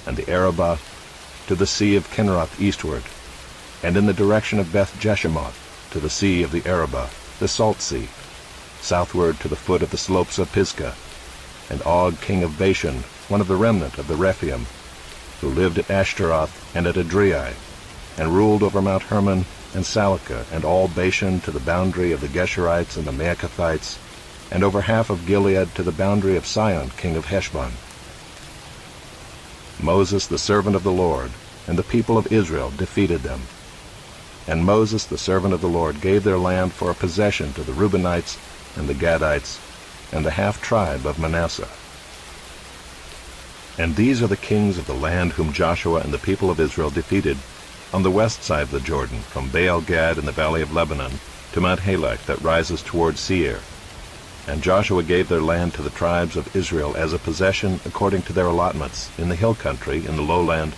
and the Arabah to the sea of Kinneroth eastward, and in the direction of Beth-Jeshimoth to the sea of the Arabah, the salt sea, southward to the foot of the slopes of Pisgah, and Og king of Bashan, one of the remnant of the Rephaim, who lived at Ashtaroth and at Adrei, and ruled over Mount Hermon and Salakah, and all Bashan to the boundary of the Geshurites and the Maacathites, and over half of Gilead to the boundary of Sihon king of Heshbon. Moses the servant of the Lord and the people of Israel defeated them. And Moses the servant of the Lord gave their land for a possession to the Reubenites and the Gadites and the half-tribe of Manasseh. And these are the kings of the land whom Joshua and the people of Israel defeated on the west side of the Jordan, from Baal-Gad in the valley of Lebanon to Mount Halak that rises toward Seir. And Joshua gave their land to the tribes of Israel as a possession according to their allotments, in the hill country, in the lowland,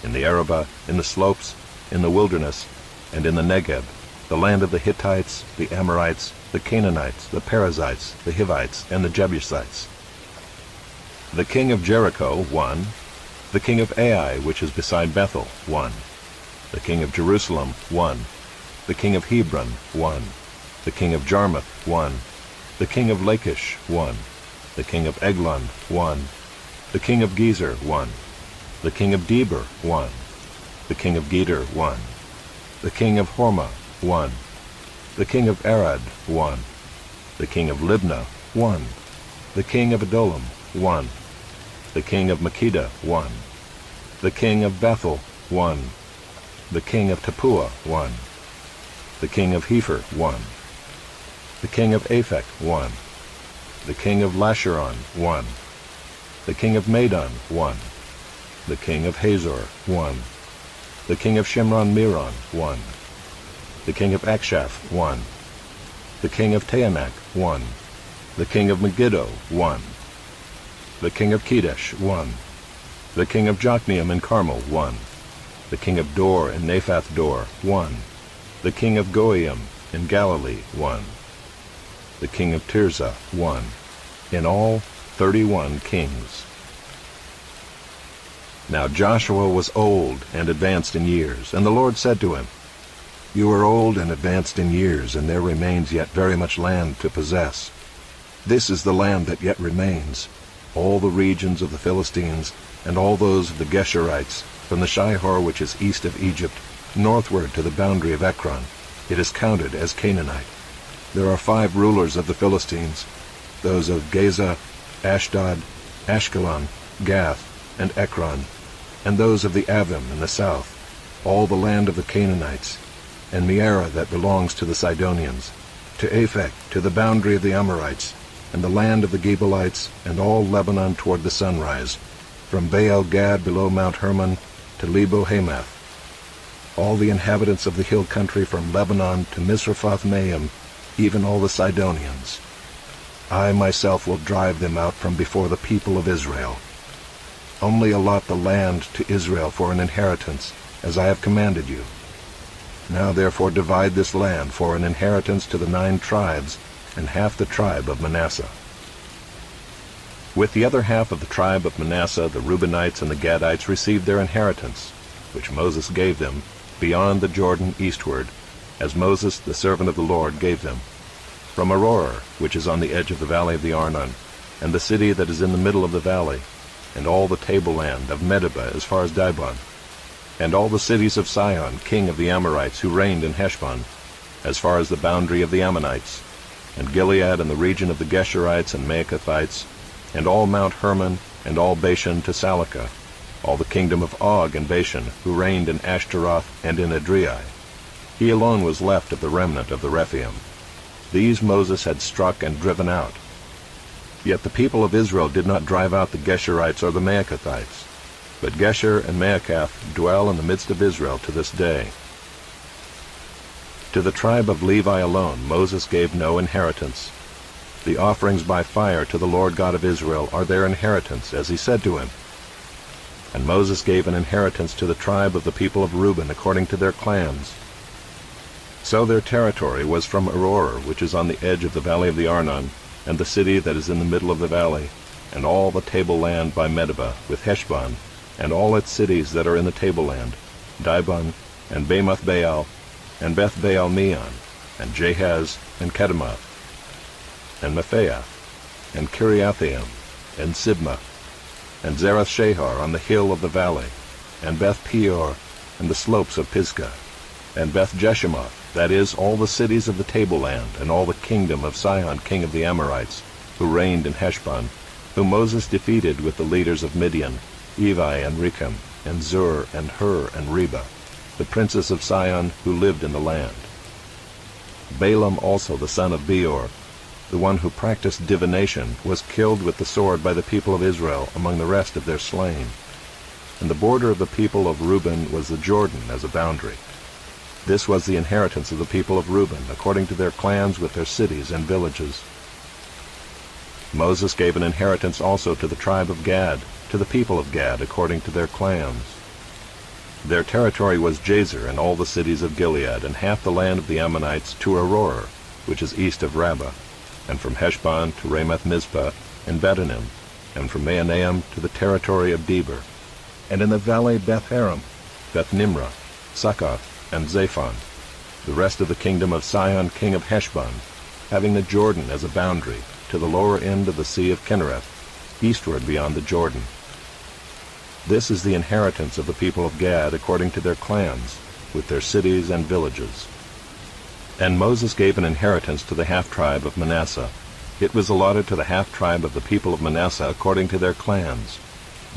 in the Arabah, in the slopes, in the wilderness, and in the Negeb, the land of the Hittites, the Amorites, the Canaanites, the Perizzites, the Hivites, and the Jebusites. The king of Jericho, 1. The king of Ai, which is beside Bethel, 1. The king of Jerusalem, 1. The king of Hebron, 1. The king of Jarmuth, 1. The king of Lachish, 1. The king of Eglon, 1. The king of Gezer, 1. The king of Deber, 1. The king of Geder, 1. The king of Hormah, 1. The king of Arad, 1. The king of Libnah, 1. The king of Adullam, 1. The king of Makkedah, 1. The king of Bethel, 1. The king of Tappuah, 1. The king of Hepher, 1. The king of Aphek, 1. The king of Lasharon, 1. The king of Madon, 1. The king of Hazor, 1. The king of Shimron-Meron, 1. The king of Akshaph, 1. The king of Taanach, 1. The king of Megiddo, 1. The king of Kedesh, 1. The king of Jokneam and Carmel, 1. The king of Dor and Naphath Dor, 1. The king of Goiim in Galilee, 1. The king of Tirzah, 1. In all, 31 kings. Now Joshua was old and advanced in years, and the Lord said to him, You are old and advanced in years, and there remains yet very much land to possess. This is the land that yet remains, all the regions of the Philistines, and all those of the Geshurites, from the Shihor which is east of Egypt, northward to the boundary of Ekron. It is counted as Canaanite. There are 5 rulers of the Philistines, those of Gaza, Ashdod, Ashkelon, Gath, and Ekron, and those of the Avim in the south, all the land of the Canaanites, and Mearah that belongs to the Sidonians, to Aphek, to the boundary of the Amorites, and the land of the Gibeonites, and all Lebanon toward the sunrise, from Baal-Gad below Mount Hermon to Lebo-Hamath, all the inhabitants of the hill country from Lebanon to Misrephoth-Maim, even all the Sidonians. I myself will drive them out from before the people of Israel. Only allot the land to Israel for an inheritance, as I have commanded you. Now therefore divide this land for an inheritance to the 9 tribes, and half the tribe of Manasseh. With the other half of the tribe of Manasseh, the Reubenites and the Gadites received their inheritance, which Moses gave them, beyond the Jordan eastward, as Moses the servant of the Lord gave them, from Aroer, which is on the edge of the valley of the Arnon, and the city that is in the middle of the valley, and all the tableland of Medeba as far as Dibon, and all the cities of Sihon, king of the Amorites, who reigned in Heshbon, as far as the boundary of the Ammonites, and Gilead and the region of the Geshurites and Maacathites, and all Mount Hermon, and all Bashan to Salakah, all the kingdom of Og and Bashan, who reigned in Ashtaroth and in Edrei. He alone was left of the remnant of the Rephaim. These Moses had struck and driven out. Yet the people of Israel did not drive out the Geshurites or the Maacathites, but Gesher and Maacath dwell in the midst of Israel to this day. To the tribe of Levi alone Moses gave no inheritance. The offerings by fire to the Lord God of Israel are their inheritance, as he said to him. And Moses gave an inheritance to the tribe of the people of Reuben according to their clans. So their territory was from Aroer, which is on the edge of the valley of the Arnon, and the city that is in the middle of the valley, and all the tableland by Medeba, with Heshbon, and all its cities that are in the tableland, Dibon, and Bamoth Baal, and Beth Baal Meon, and Jahaz, and Kedemoth, and Mephaath, and Kiriathaim, and Sibmah, and Zerath Shahar on the hill of the valley, and Beth Peor, and the slopes of Pisgah, and Beth Jeshimoth, that is, all the cities of the tableland, and all the kingdom of Sihon king of the Amorites, who reigned in Heshbon, whom Moses defeated with the leaders of Midian, Evi and Rechem, and Zur, and Hur, and Reba, the princes of Sihon who lived in the land. Balaam also the son of Beor, the one who practiced divination, was killed with the sword by the people of Israel among the rest of their slain. And the border of the people of Reuben was the Jordan as a boundary. This was the inheritance of the people of Reuben, according to their clans with their cities and villages. Moses gave an inheritance also to the tribe of Gad, to the people of Gad, according to their clans. Their territory was Jazer and all the cities of Gilead, and half the land of the Ammonites to Aroer, which is east of Rabbah, and from Heshbon to Ramath Mizpah and Betonim, and from Mahanaim to the territory of Debir, and in the valley Beth-haram, Beth-nimrah, Succoth, and Zaphon, the rest of the kingdom of Sihon king of Heshbon, having the Jordan as a boundary, to the lower end of the sea of Kinnereth, eastward beyond the Jordan. This is the inheritance of the people of Gad according to their clans, with their cities and villages. And Moses gave an inheritance to the half-tribe of Manasseh. It was allotted to the half-tribe of the people of Manasseh according to their clans.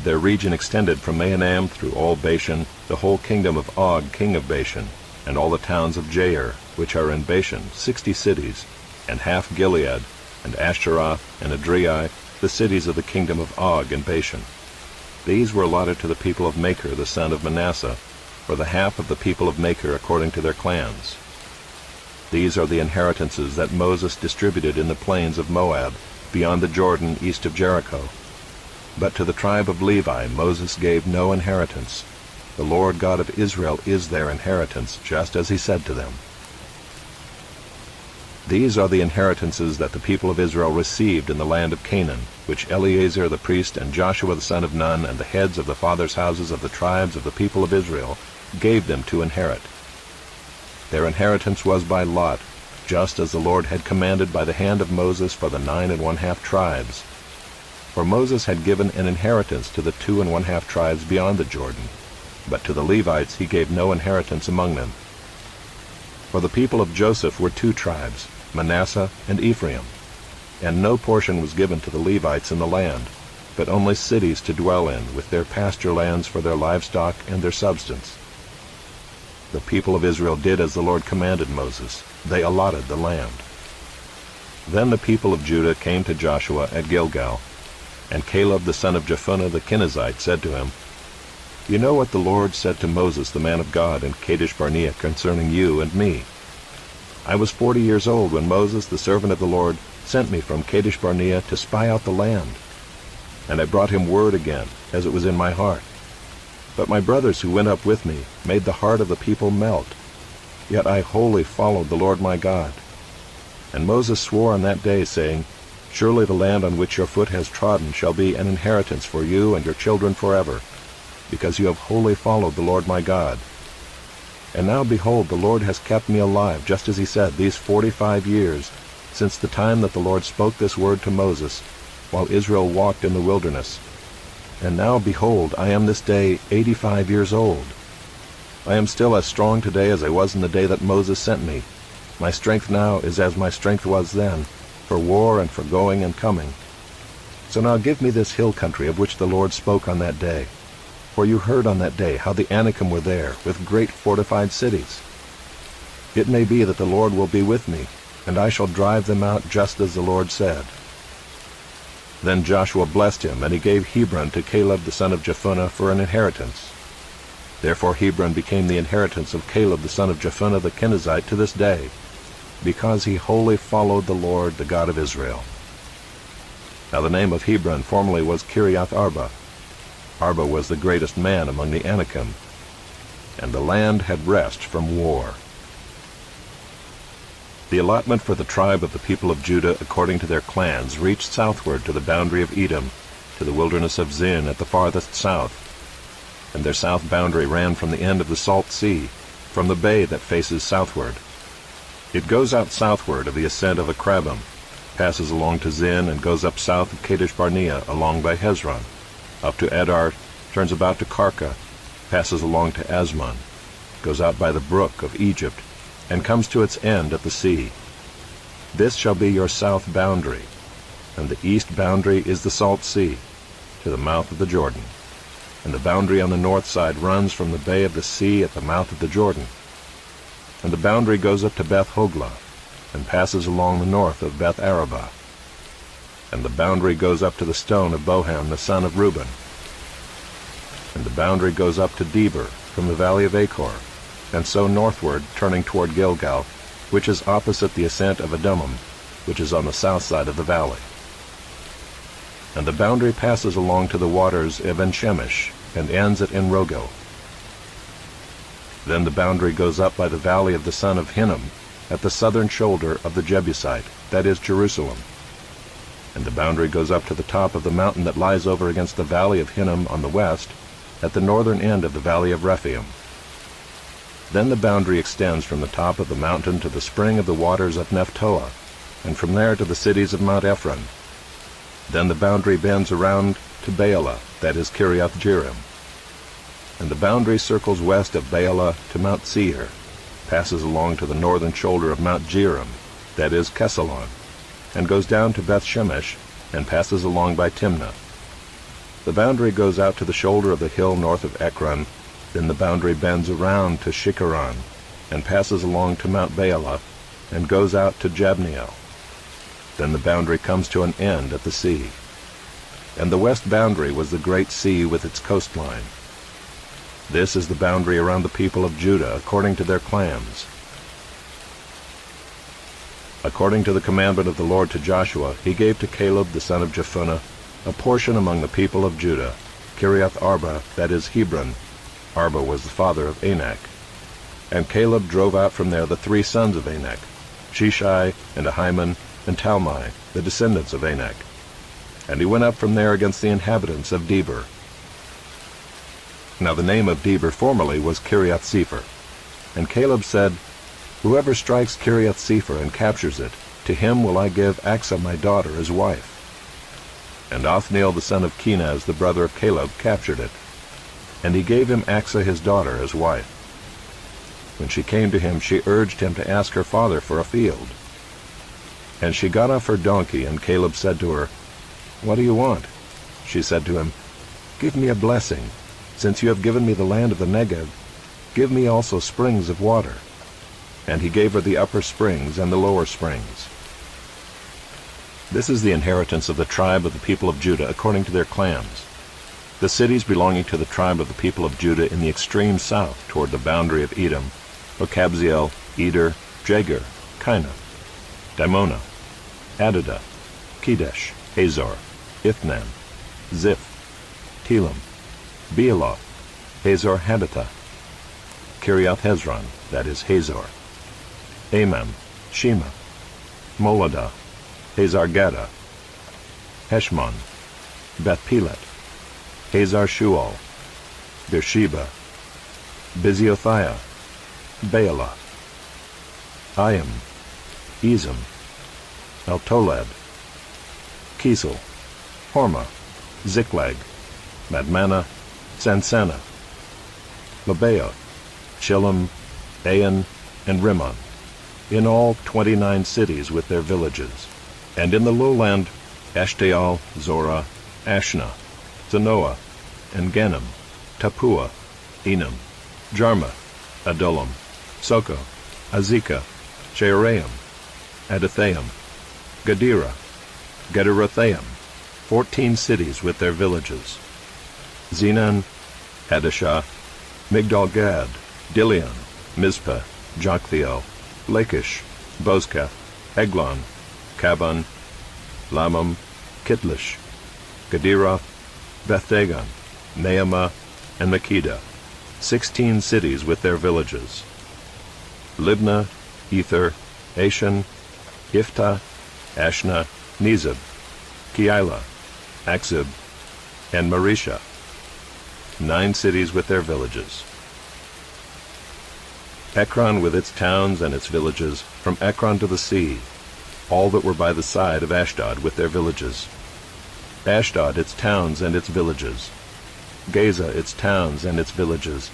Their region extended from Mahanaim through all Bashan, the whole kingdom of Og king of Bashan, and all the towns of Jair, which are in Bashan, 60 cities, and half Gilead, and Ashtaroth, and Edrei, the cities of the kingdom of Og in Bashan. These were allotted to the people of Machir the son of Manasseh, for the half of the people of Machir according to their clans. These are the inheritances that Moses distributed in the plains of Moab, beyond the Jordan east of Jericho. But to the tribe of Levi Moses gave no inheritance. The Lord God of Israel is their inheritance, just as he said to them. These are the inheritances that the people of Israel received in the land of Canaan, which Eleazar the priest and Joshua the son of Nun and the heads of the fathers' houses of the tribes of the people of Israel gave them to inherit. Their inheritance was by lot, just as the Lord had commanded by the hand of Moses for the 9 1/2 tribes. For Moses had given an inheritance to the 2 1/2 tribes beyond the Jordan, but to the Levites he gave no inheritance among them. For the people of Joseph were 2 tribes, Manasseh and Ephraim, and no portion was given to the Levites in the land, but only cities to dwell in, with their pasture lands for their livestock and their substance. The people of Israel did as the Lord commanded Moses. They allotted the land. Then the people of Judah came to Joshua at Gilgal, and Caleb the son of Jephunneh the Kenizzite said to him, "You know what the Lord said to Moses the man of God in Kadesh Barnea concerning you and me. I was 40 years old when Moses the servant of the Lord sent me from Kadesh Barnea to spy out the land. And I brought him word again, as it was in my heart. But my brothers who went up with me made the heart of the people melt. Yet I wholly followed the Lord my God. And Moses swore on that day, saying, Surely the land on which your foot has trodden shall be an inheritance for you and your children forever, because you have wholly followed the Lord my God. And now behold, the Lord has kept me alive, just as he said, these 45 years, since the time that the Lord spoke this word to Moses, while Israel walked in the wilderness. And now, behold, I am this day 85 years old. I am still as strong today as I was in the day that Moses sent me. My strength now is as my strength was then, for war and for going and coming. So now give me this hill country of which the Lord spoke on that day. For you heard on that day how the Anakim were there, with great fortified cities. It may be that the Lord will be with me, and I shall drive them out just as the Lord said." Then Joshua blessed him, and he gave Hebron to Caleb the son of Jephunneh for an inheritance. Therefore Hebron became the inheritance of Caleb the son of Jephunneh the Kenizzite to this day, because he wholly followed the Lord, the God of Israel. Now the name of Hebron formerly was Kiriath Arba. Arba was the greatest man among the Anakim, and the land had rest from war. The allotment for the tribe of the people of Judah according to their clans reached southward to the boundary of Edom, to the wilderness of Zin at the farthest south. And their south boundary ran from the end of the Salt Sea, from the bay that faces southward. It goes out southward of the ascent of Akrabim, passes along to Zin, and goes up south of Kadesh Barnea along by Hezron, up to Edar, turns about to Karka, passes along to Asmon, goes out by the brook of Egypt, and comes to its end at the sea. This shall be your south boundary, and the east boundary is the Salt Sea, to the mouth of the Jordan. And the boundary on the north side runs from the bay of the sea at the mouth of the Jordan. And the boundary goes up to Beth Hoglah, and passes along the north of Beth Arabah. And the boundary goes up to the stone of Bohan the son of Reuben. And the boundary goes up to Debir from the valley of Achor, and so northward, turning toward Gilgal, which is opposite the ascent of Adumim, which is on the south side of the valley. And the boundary passes along to the waters of En-Shemesh, and ends at En-Rogel. Then the boundary goes up by the valley of the son of Hinnom, at the southern shoulder of the Jebusite, that is Jerusalem. And the boundary goes up to the top of the mountain that lies over against the valley of Hinnom on the west, at the northern end of the valley of Rephaim. Then the boundary extends from the top of the mountain to the spring of the waters of Nephtoah, and from there to the cities of Mount Ephron. Then the boundary bends around to Baalah, that is Kiriath Jearim. And the boundary circles west of Baalah to Mount Seir, passes along to the northern shoulder of Mount Jearim, that is Kesalon, and goes down to Beth Shemesh, and passes along by Timnah. The boundary goes out to the shoulder of the hill north of Ekron. Then the boundary bends around to Shikharon, and passes along to Mount Baalah, and goes out to Jabneel. Then the boundary comes to an end at the sea. And the west boundary was the great sea with its coastline. This is the boundary around the people of Judah according to their clans. According to the commandment of the Lord to Joshua, he gave to Caleb the son of Jephunneh a portion among the people of Judah, Kiriath Arba, that is Hebron. Arba was the father of Anak. And Caleb drove out from there the 3 sons of Anak, Sheshai, and Ahiman, and Talmai, the descendants of Anak. And he went up from there against the inhabitants of Debir. Now the name of Debir formerly was Kiriath Sepher. And Caleb said, "Whoever strikes Kiriath Sepher and captures it, to him will I give Achsah my daughter as wife." And Othniel the son of Kenaz, the brother of Caleb, captured it. And he gave him Achsah his daughter as wife. When she came to him, she urged him to ask her father for a field. And she got off her donkey, and Caleb said to her, "What do you want?" She said to him, "Give me a blessing. Since you have given me the land of the Negev, give me also springs of water." And he gave her the upper springs and the lower springs. This is the inheritance of the tribe of the people of Judah according to their clans. The cities belonging to the tribe of the people of Judah in the extreme south toward the boundary of Edom were Kabzeel, Eder, Jagur, Kinah, Dimonah, Adadah, Kedesh, Hazor, Ithnan, Ziph, Telam, Bealoth, Hazor Hadathah, Kiriath Hezron, that is Hazor, Amam, Shema, Moladah, Hazar Gaddah, Heshmon, Beth Pelet, Hazar Shual, Beersheba, Biziothia, Baalah, Ayim, Ezem, Eltolad, Kisel, Hormah, Ziklag, Madmannah, Sansannah, Lebaoth, Shillam, Ain, and Rimmon, in all 29 cities with their villages. And in the lowland, Eshtaol, Zorah, Ashna, Zanoah, and Genim, Tappuah, Enam, Jarmuth, Adullam, Soko, Azekah, Shearaim, Adathaim, Gadira, Gederothaim, 14 cities with their villages. Zenan, Hadashah, Migdal-gad, Dilion, Mizpah, Joktheel, Lachish, Bozkath, Eglon, Kabon, Lamam, Kitlish, Gederoth, Bethdagon, Naamah, and Makkedah, 16 cities with their villages. Libnah, Ether, Achan, Iftah, Ashna, Nezib, Keilah, Akzib, and Mareshah, 9 cities with their villages. Ekron with its towns and its villages, from Ekron to the sea, all that were by the side of Ashdod with their villages. Ashdod its towns and its villages. Gaza its towns and its villages,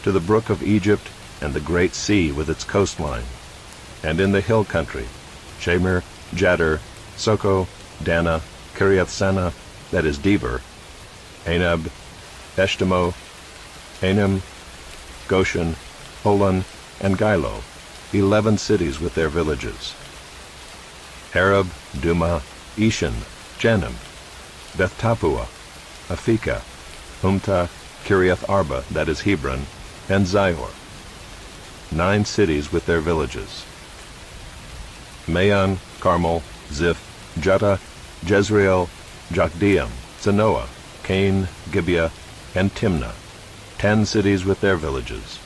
to the brook of Egypt and the great sea with its coastline. And in the hill country, Shamir, Jadar, Soko, Dana, Kiriath-Sana, that is Deber, Anab, Eshtemoh, Anim, Goshen, Holon, and Gilo, 11 cities with their villages. Harab, Duma, Eshan, Janim, Beth-Tappuah, Aphekah, Humta, Kiriath-Arba, that is Hebron, and Zior, 9 cities with their villages. Maon, Carmel, Ziph, Juttah, Jezreel, Jokdeam, Zanoah, Cain, Gibeah, and Timnah, 10 cities with their villages.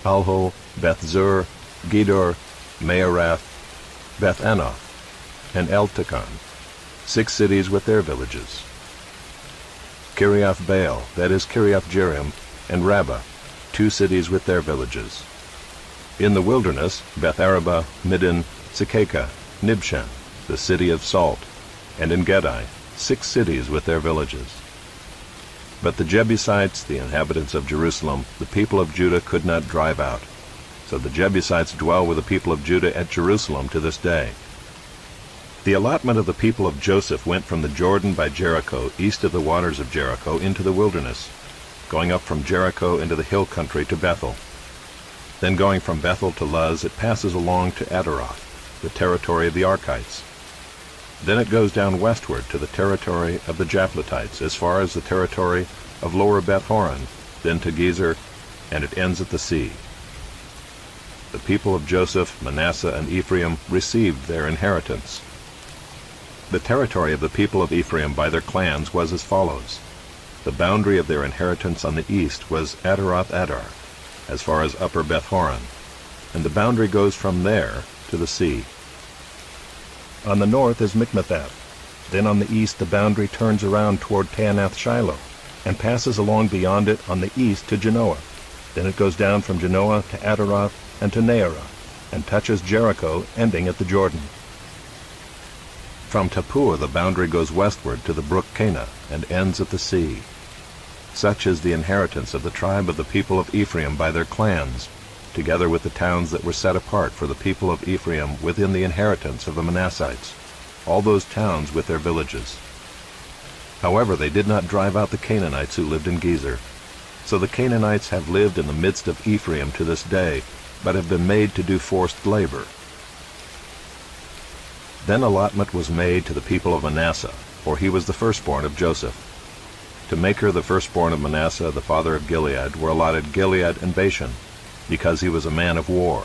Alho, Beth-zur, Gedor, Maarath, Beth-Anoth, and Eltekon, 6 cities with their villages. Kiriath-Baal, that is Kiriath-Jearim, and Rabbah, 2 cities with their villages. In the wilderness, Beth-Arabah, Middin, Sekekah, Nibshan, the city of salt, and in Gedi, 6 cities with their villages. But the Jebusites, the inhabitants of Jerusalem, the people of Judah could not drive out. So the Jebusites dwell with the people of Judah at Jerusalem to this day. The allotment of the people of Joseph went from the Jordan by Jericho, east of the waters of Jericho, into the wilderness, going up from Jericho into the hill country to Bethel. Then going from Bethel to Luz, it passes along to Adaroth, the territory of the Archites. Then it goes down westward to the territory of the Japhletites, as far as the territory of Lower Beth-horon, then to Gezer, and it ends at the sea. The people of Joseph, Manasseh, and Ephraim received their inheritance. The territory of the people of Ephraim by their clans was as follows. The boundary of their inheritance on the east was Adaroth-Adar, as far as Upper Beth-horon, and the boundary goes from there to the sea. On the north is Mikmethath. Then on the east the boundary turns around toward Taanath-Shiloh, and passes along beyond it on the east to Genoa. Then it goes down from Genoa to Adaroth and to Naarah, and touches Jericho, ending at the Jordan. From Tappuah the boundary goes westward to the brook Cana, and ends at the sea. Such is the inheritance of the tribe of the people of Ephraim by their clans, together with the towns that were set apart for the people of Ephraim within the inheritance of the Manassites, all those towns with their villages. However, they did not drive out the Canaanites who lived in Gezer. So the Canaanites have lived in the midst of Ephraim to this day, but have been made to do forced labor. Then allotment was made to the people of Manasseh, for he was the firstborn of Joseph. To Machir the firstborn of Manasseh, the father of Gilead, were allotted Gilead and Bashan, because he was a man of war.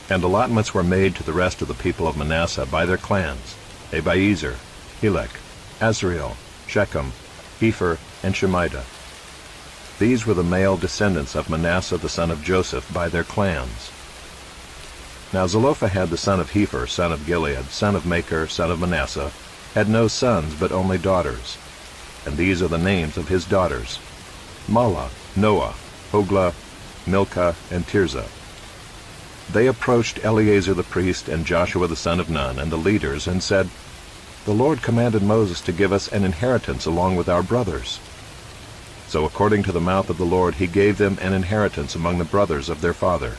And allotments were made to the rest of the people of Manasseh by their clans, Abiezer, Helek, Azriel, Shechem, Hepher, and Shemida. These were the male descendants of Manasseh the son of Joseph by their clans. Now Zelophehad the son of Hepher, son of Gilead, son of Machir, son of Manasseh, had no sons but only daughters. And these are the names of his daughters: Mahlah, Noah, Hoglah, Milcah, and Tirzah. They approached Eleazar the priest and Joshua the son of Nun and the leaders and said, "The Lord commanded Moses to give us an inheritance along with our brothers." So according to the mouth of the Lord he gave them an inheritance among the brothers of their father.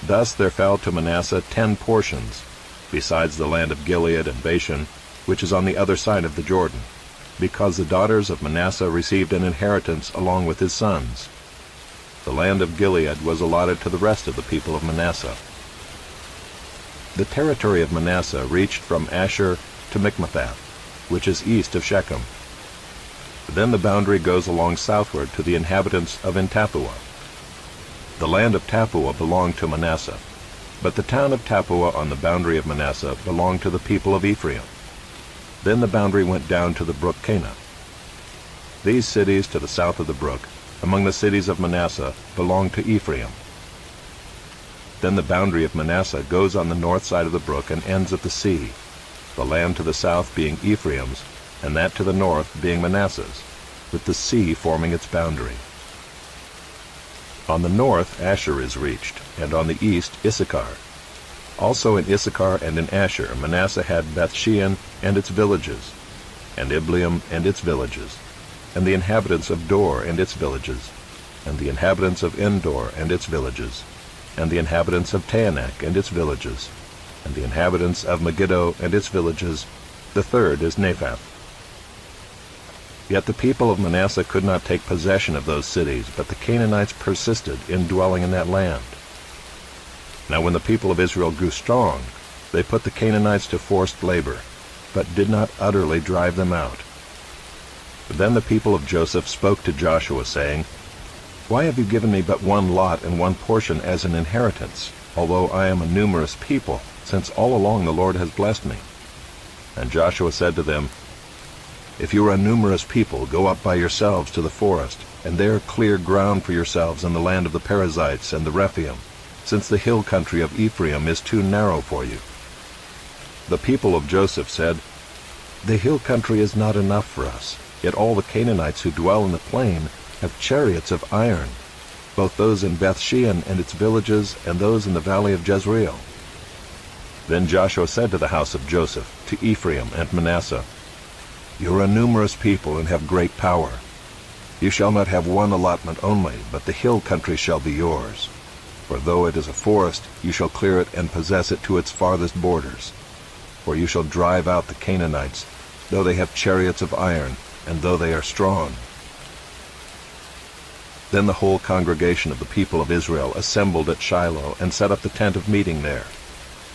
Thus there fell to Manasseh 10 portions, besides the land of Gilead and Bashan, which is on the other side of the Jordan. because the daughters of Manasseh received an inheritance along with his sons. The land of Gilead was allotted to the rest of the people of Manasseh. The territory of Manasseh reached from Asher to Michmethath, which is east of Shechem. Then the boundary goes along southward to the inhabitants of Tappuah. The land of Tappuah belonged to Manasseh, but the town of Tappuah on the boundary of Manasseh belonged to the people of Ephraim. Then the boundary went down to the brook Kanah. These cities to the south of the brook, among the cities of Manasseh, belonged to Ephraim. Then the boundary of Manasseh goes on the north side of the brook and ends at the sea, the land to the south being Ephraim's, and that to the north being Manasseh's, with the sea forming its boundary. On the north Asher is reached, and on the east Issachar. Also in Issachar and in Asher Manasseh had Bethshean and its villages, and Ibleam and its villages, and the inhabitants of Dor and its villages, and the inhabitants of Endor and its villages, and the inhabitants of Taanach and its villages, and the inhabitants of Megiddo and its villages. The third is Naphath. Yet the people of Manasseh could not take possession of those cities, but the Canaanites persisted in dwelling in that land. Now when the people of Israel grew strong, they put the Canaanites to forced labor, but did not utterly drive them out. Then the people of Joseph spoke to Joshua, saying, "Why have you given me but one lot and one portion as an inheritance, although I am a numerous people, since all along the Lord has blessed me?" And Joshua said to them, "If you are a numerous people, go up by yourselves to the forest, and there clear ground for yourselves in the land of the Perizzites and the Rephaim, since the hill country of Ephraim is too narrow for you." The people of Joseph said, "The hill country is not enough for us, yet all the Canaanites who dwell in the plain have chariots of iron, both those in Bethshean and its villages, and those in the valley of Jezreel." Then Joshua said to the house of Joseph, to Ephraim and Manasseh, "You are a numerous people and have great power. You shall not have one allotment only, but the hill country shall be yours. For though it is a forest, you shall clear it and possess it to its farthest borders. For you shall drive out the Canaanites, though they have chariots of iron, and though they are strong." Then the whole congregation of the people of Israel assembled at Shiloh and set up the tent of meeting there.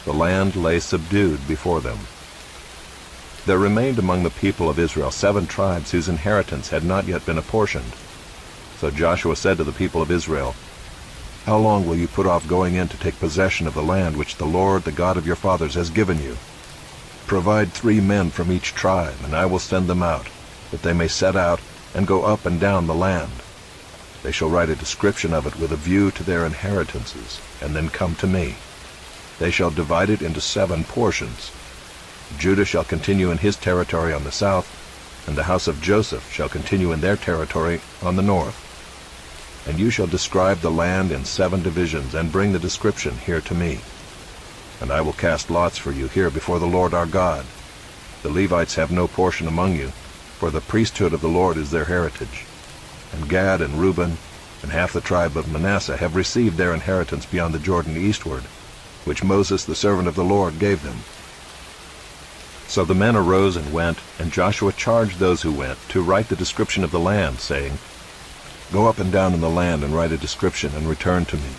The land lay subdued before them. There remained among the people of Israel 7 tribes whose inheritance had not yet been apportioned. So Joshua said to the people of Israel, "How long will you put off going in to take possession of the land which the Lord, the God of your fathers, has given you? Provide 3 men from each tribe, and I will send them out, that they may set out and go up and down the land. They shall write a description of it with a view to their inheritances, and then come to me. They shall divide it into 7 portions. Judah shall continue in his territory on the south, and the house of Joseph shall continue in their territory on the north. And you shall describe the land in 7 divisions, and bring the description here to me. And I will cast lots for you here before the Lord our God. The Levites have no portion among you, for the priesthood of the Lord is their heritage. And Gad and Reuben and half the tribe of Manasseh have received their inheritance beyond the Jordan eastward, which Moses the servant of the Lord gave them." So the men arose and went, and Joshua charged those who went to write the description of the land, saying, "Go up and down in the land and write a description, and return to me,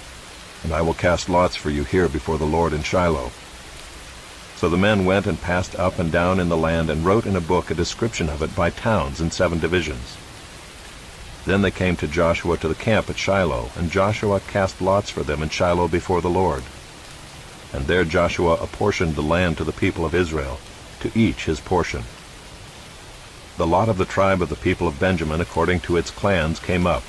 and I will cast lots for you here before the Lord in Shiloh." So the men went and passed up and down in the land, and wrote in a book a description of it by towns in 7 divisions. Then they came to Joshua to the camp at Shiloh, and Joshua cast lots for them in Shiloh before the Lord. And there Joshua apportioned the land to the people of Israel, to each his portion. The lot of the tribe of the people of Benjamin according to its clans came up,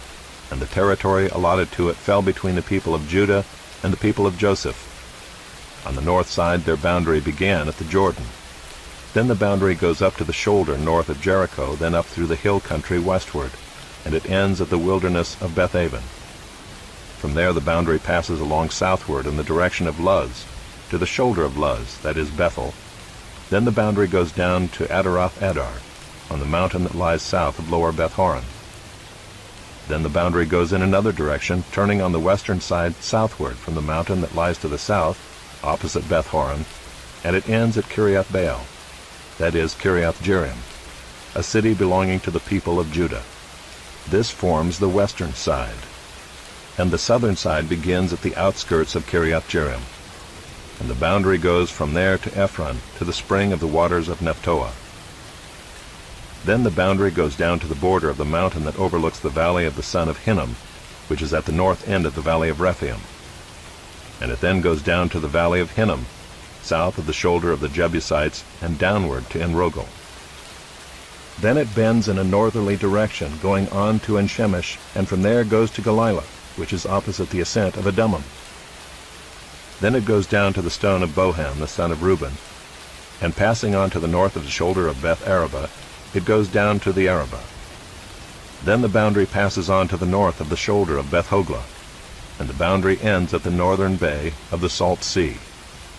and the territory allotted to it fell between the people of Judah and the people of Joseph. On the north side their boundary began at the Jordan. Then the boundary goes up to the shoulder north of Jericho, then up through the hill country westward, and it ends at the wilderness of Bethaven. From there the boundary passes along southward in the direction of Luz, to the shoulder of Luz, that is Bethel. Then the boundary goes down to Adaroth Adar, on the mountain that lies south of Lower Beth-horon. Then the boundary goes in another direction, turning on the western side southward from the mountain that lies to the south, opposite Beth-horon, and it ends at Kiriath Baal, that is Kiriath Jearim. a city belonging to the people of Judah. This forms the western side. And the southern side begins at the outskirts of Kiriath-Jearim. And the boundary goes from there to Ephron, to the spring of the waters of Nephtoah. Then the boundary goes down to the border of the mountain that overlooks the valley of the son of Hinnom, which is at the north end of the valley of Rephaim. And it then goes down to the valley of Hinnom, south of the shoulder of the Jebusites, and downward to Enrogel. Then it bends in a northerly direction, going on to En-Shemesh, and from there goes to Galilah, which is opposite the ascent of Adummim. Then it goes down to the stone of Bohan, the son of Reuben, and passing on to the north of the shoulder of Beth-Arabah, it goes down to the Arabah. Then the boundary passes on to the north of the shoulder of Beth-Hoglah, and the boundary ends at the northern bay of the Salt Sea,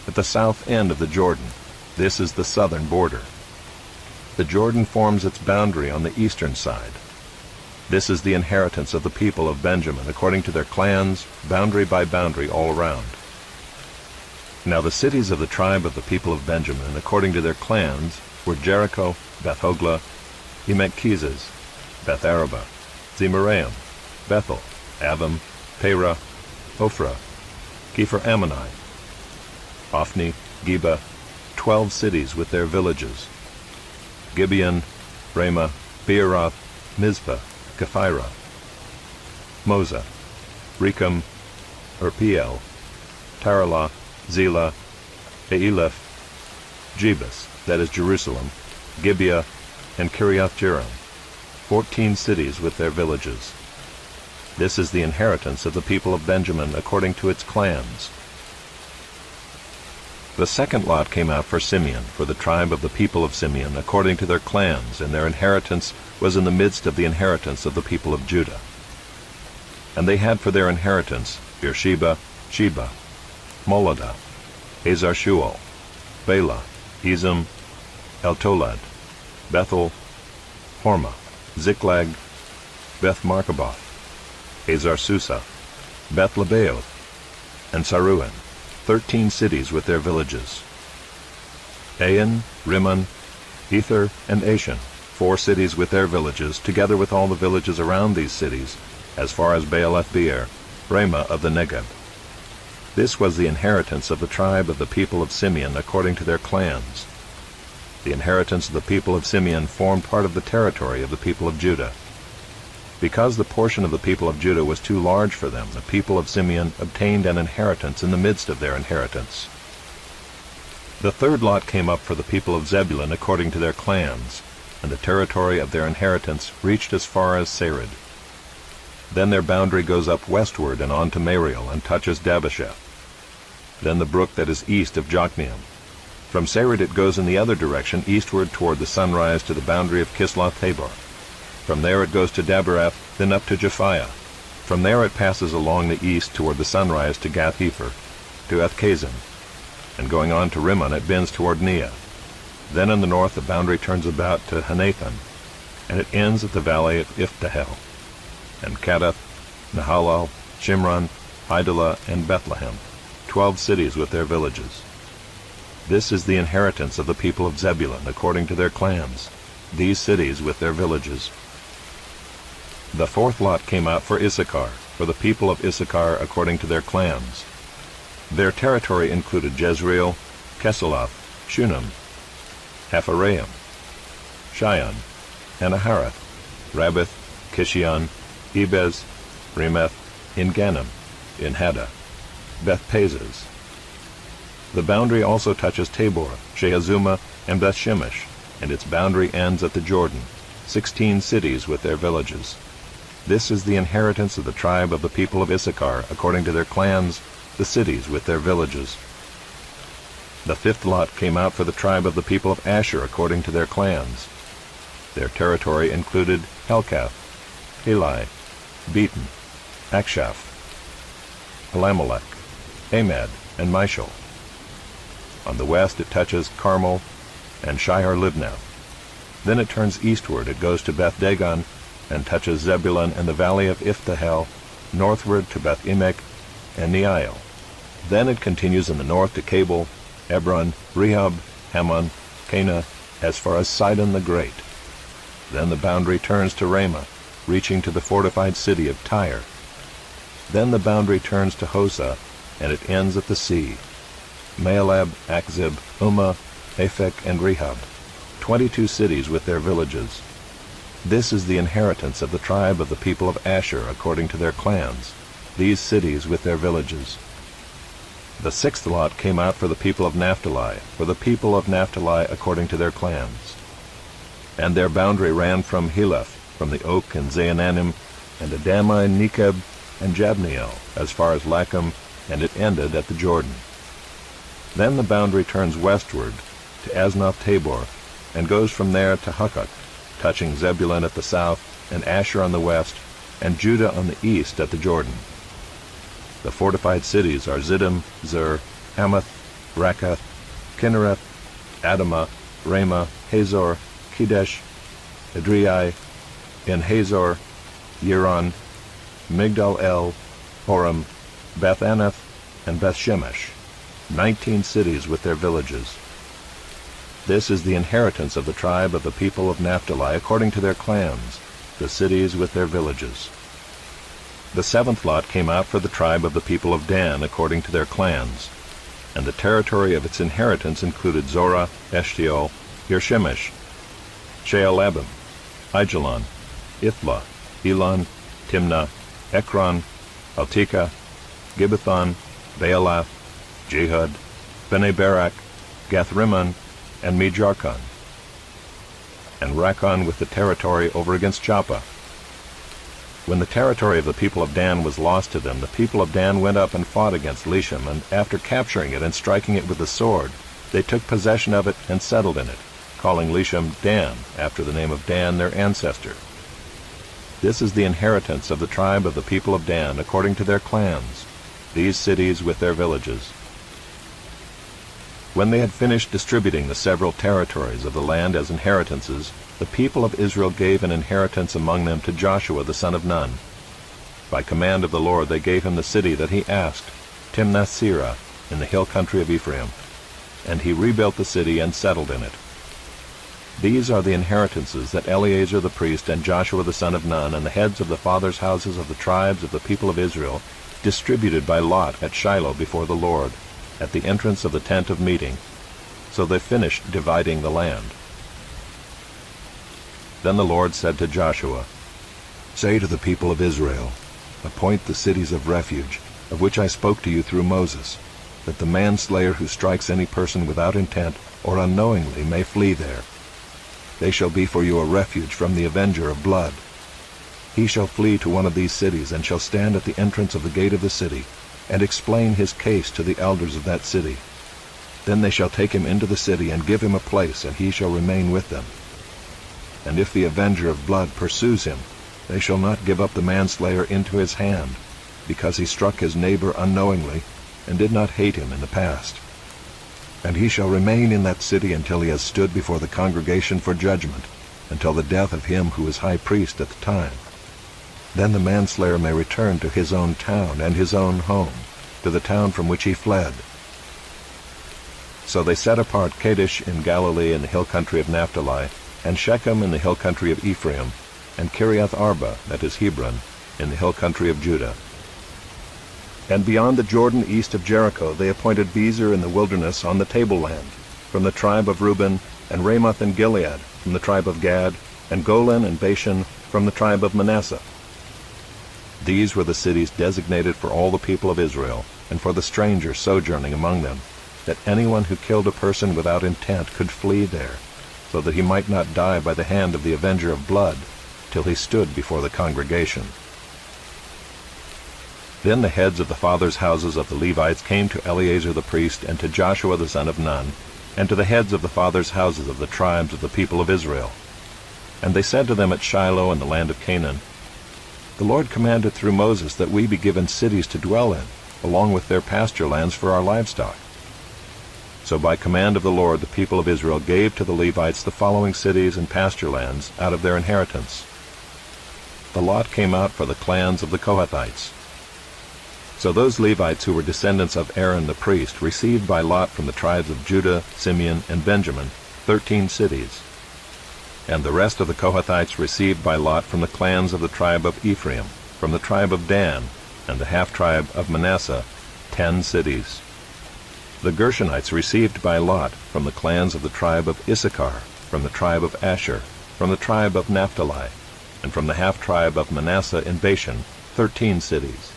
at the south end of the Jordan. This is the southern border. The Jordan forms its boundary on the eastern side. This is the inheritance of the people of Benjamin, according to their clans, boundary by boundary all around. Now the cities of the tribe of the people of Benjamin, according to their clans, were Jericho, Beth-Hoglah, Emek-Keziz, Beth-Arabah, Zemaraim, Bethel, Avim, Perah, Ophrah, Kepher-Ammoni, Ophni, Geba, 12 cities with their villages, Gibeon, Ramah, Beeroth, Mizpah, Kephirah, Moza, Rechem, Urpiel, Taralah, Zelah, Aeleph, Jebus, that is Jerusalem, Gibeah, and Kiriath-Jearim, 14 cities with their villages. This is the inheritance of the people of Benjamin according to its clans. The second lot came out for Simeon, for the tribe of the people of Simeon, according to their clans, and their inheritance was in the midst of the inheritance of the people of Judah. And they had for their inheritance Beersheba, Sheba, Moladah, Hazar-Shual, Bela, Ezem, Eltolad, Bethel, Hormah, Ziklag, Beth-Markaboth, Hazar-Susa, Beth-Lebaoth, and Saruhen, 13 cities with their villages. Ain, Rimmon, Ether, and Achan, 4 cities with their villages, together with all the villages around these cities, as far as Baalath-Beer, Ramah of the Negeb. This was the inheritance of the tribe of the people of Simeon according to their clans. The inheritance of the people of Simeon formed part of the territory of the people of Judah. Because the portion of the people of Judah was too large for them, the people of Simeon obtained an inheritance in the midst of their inheritance. The third lot came up for the people of Zebulun according to their clans, and the territory of their inheritance reached as far as Sarid. Then their boundary goes up westward and on to Mariel, and touches Dabbesheth. Then the brook that is east of Jokneam. From Sarid it goes in the other direction, eastward toward the sunrise to the boundary of Kisloth-Tabor. From there it goes to Daberath, then up to Japhiah. From there it passes along the east toward the sunrise to Gath-Hepher, to Ethkazin, and going on to Rimmon it bends toward Neah. Then in the north the boundary turns about to Hanathan, and it ends at the valley of Iphtahel, and Kadath, Nahalal, Shimron, Idalah, and Bethlehem, 12 cities with their villages. This is the inheritance of the people of Zebulun according to their clans, these cities with their villages. The fourth lot came out for Issachar, for the people of Issachar according to their clans. Their territory included Jezreel, Kesuloth, Shunem, Hapharaim, Shion, Anaharath, Rabbith, Kishion, Ebez, Remeth, En-Gannim, En-Haddah, Beth-Pazez. The boundary also touches Tabor, Shehazumah, and Beth-Shemesh, and its boundary ends at the Jordan, 16 cities with their villages. This is the inheritance of the tribe of the people of Issachar, according to their clans, the cities with their villages. The fifth lot came out for the tribe of the people of Asher, according to their clans. Their territory included Helkath, Eli, Beaton, Akshaph, Elamelech, Amad, and Mishal. On the west it touches Carmel and Shihar-Libnath. Then it turns eastward, it goes to Beth-Dagon, and touches Zebulun and the valley of Iphtahel, northward to Beth-Emek and Neiel. Then it continues in the north to Cabul, Ebron, Rehob, Hammon, Cana, as far as Sidon the Great. Then the boundary turns to Ramah, reaching to the fortified city of Tyre. Then the boundary turns to Hosah, and it ends at the sea. Maalab, Akzib, Ummah, Aphek, and Rehob, 22 cities with their villages. This is the inheritance of the tribe of the people of Asher according to their clans, these cities with their villages. The sixth lot came out for the people of Naphtali, according to their clans. And their boundary ran from Heleph, from the oak and Zaananim, and Adami, Nekeb, and Jabneel, as far as Lacham, and it ended at the Jordan. Then the boundary turns westward to Asnoth Tabor, and goes from there to Hukkok, touching Zebulun at the south, and Asher on the west, and Judah on the east at the Jordan. The fortified cities are Ziddim, Zer, Hamath, Rakath, Kinnereth, Adamah, Ramah, Hazor, Kedesh, Edrei, En-Hazor, Yiron, Migdal-El, Horem, Beth-Anath, and Beth-Shemesh, 19 cities with their villages. This is the inheritance of the tribe of the people of Naphtali according to their clans, the cities with their villages. The seventh lot came out for the tribe of the people of Dan according to their clans, and the territory of its inheritance included Zorah, Eshtaol, Irshemesh, Shaalabim, Aijalon, Ithla, Elon, Timnah, Ekron, Eltekeh, Gibbethon, Baalath, Jehud, Bene Barak, Gathrimmon, and Mejarkon, and Rakkon with the territory over against Joppa. When the territory of the people of Dan was lost to them, the people of Dan went up and fought against Leshem, and after capturing it and striking it with the sword, they took possession of it and settled in it, calling Leshem Dan, after the name of Dan their ancestor. This is the inheritance of the tribe of the people of Dan according to their clans, these cities with their villages. When they had finished distributing the several territories of the land as inheritances, the people of Israel gave an inheritance among them to Joshua the son of Nun. By command of the Lord they gave him the city that he asked, Timnath-Serah, in the hill country of Ephraim, and he rebuilt the city and settled in it. These are the inheritances that Eleazar the priest and Joshua the son of Nun and the heads of the fathers' houses of the tribes of the people of Israel distributed by lot at Shiloh before the Lord, at the entrance of the tent of meeting. So they finished dividing the land. Then the Lord said to Joshua, "Say to the people of Israel, appoint the cities of refuge, of which I spoke to you through Moses, that the manslayer who strikes any person without intent or unknowingly may flee there. They shall be for you a refuge from the avenger of blood. He shall flee to one of these cities, and shall stand at the entrance of the gate of the city, and explain his case to the elders of that city. Then they shall take him into the city, and give him a place, and he shall remain with them. And if the avenger of blood pursues him, they shall not give up the manslayer into his hand, because he struck his neighbor unknowingly, and did not hate him in the past. And he shall remain in that city until he has stood before the congregation for judgment, until the death of him who is high priest at the time. Then the manslayer may return to his own town and his own home, to the town from which he fled." So they set apart Kadesh in Galilee in the hill country of Naphtali, and Shechem in the hill country of Ephraim, and Kiriath Arba, that is Hebron, in the hill country of Judah. And beyond the Jordan east of Jericho they appointed Bezer in the wilderness on the tableland, from the tribe of Reuben, and Ramoth and Gilead, from the tribe of Gad, and Golan and Bashan, from the tribe of Manasseh. These were the cities designated for all the people of Israel, and for the stranger sojourning among them, that anyone who killed a person without intent could flee there, so that he might not die by the hand of the avenger of blood, till he stood before the congregation. Then the heads of the fathers' houses of the Levites came to Eleazar the priest, and to Joshua the son of Nun, and to the heads of the fathers' houses of the tribes of the people of Israel. And they said to them at Shiloh in the land of Canaan, "The Lord commanded through Moses that we be given cities to dwell in, along with their pasture lands for our livestock." So by command of the Lord the people of Israel gave to the Levites the following cities and pasture lands out of their inheritance. The lot came out for the clans of the Kohathites. So those Levites who were descendants of Aaron the priest received by lot from the tribes of Judah, Simeon, and Benjamin 13 cities. And the rest of the Kohathites received by lot from the clans of the tribe of Ephraim, from the tribe of Dan, and the half-tribe of Manasseh, 10 cities. The Gershonites received by lot from the clans of the tribe of Issachar, from the tribe of Asher, from the tribe of Naphtali, and from the half-tribe of Manasseh in Bashan, 13 cities.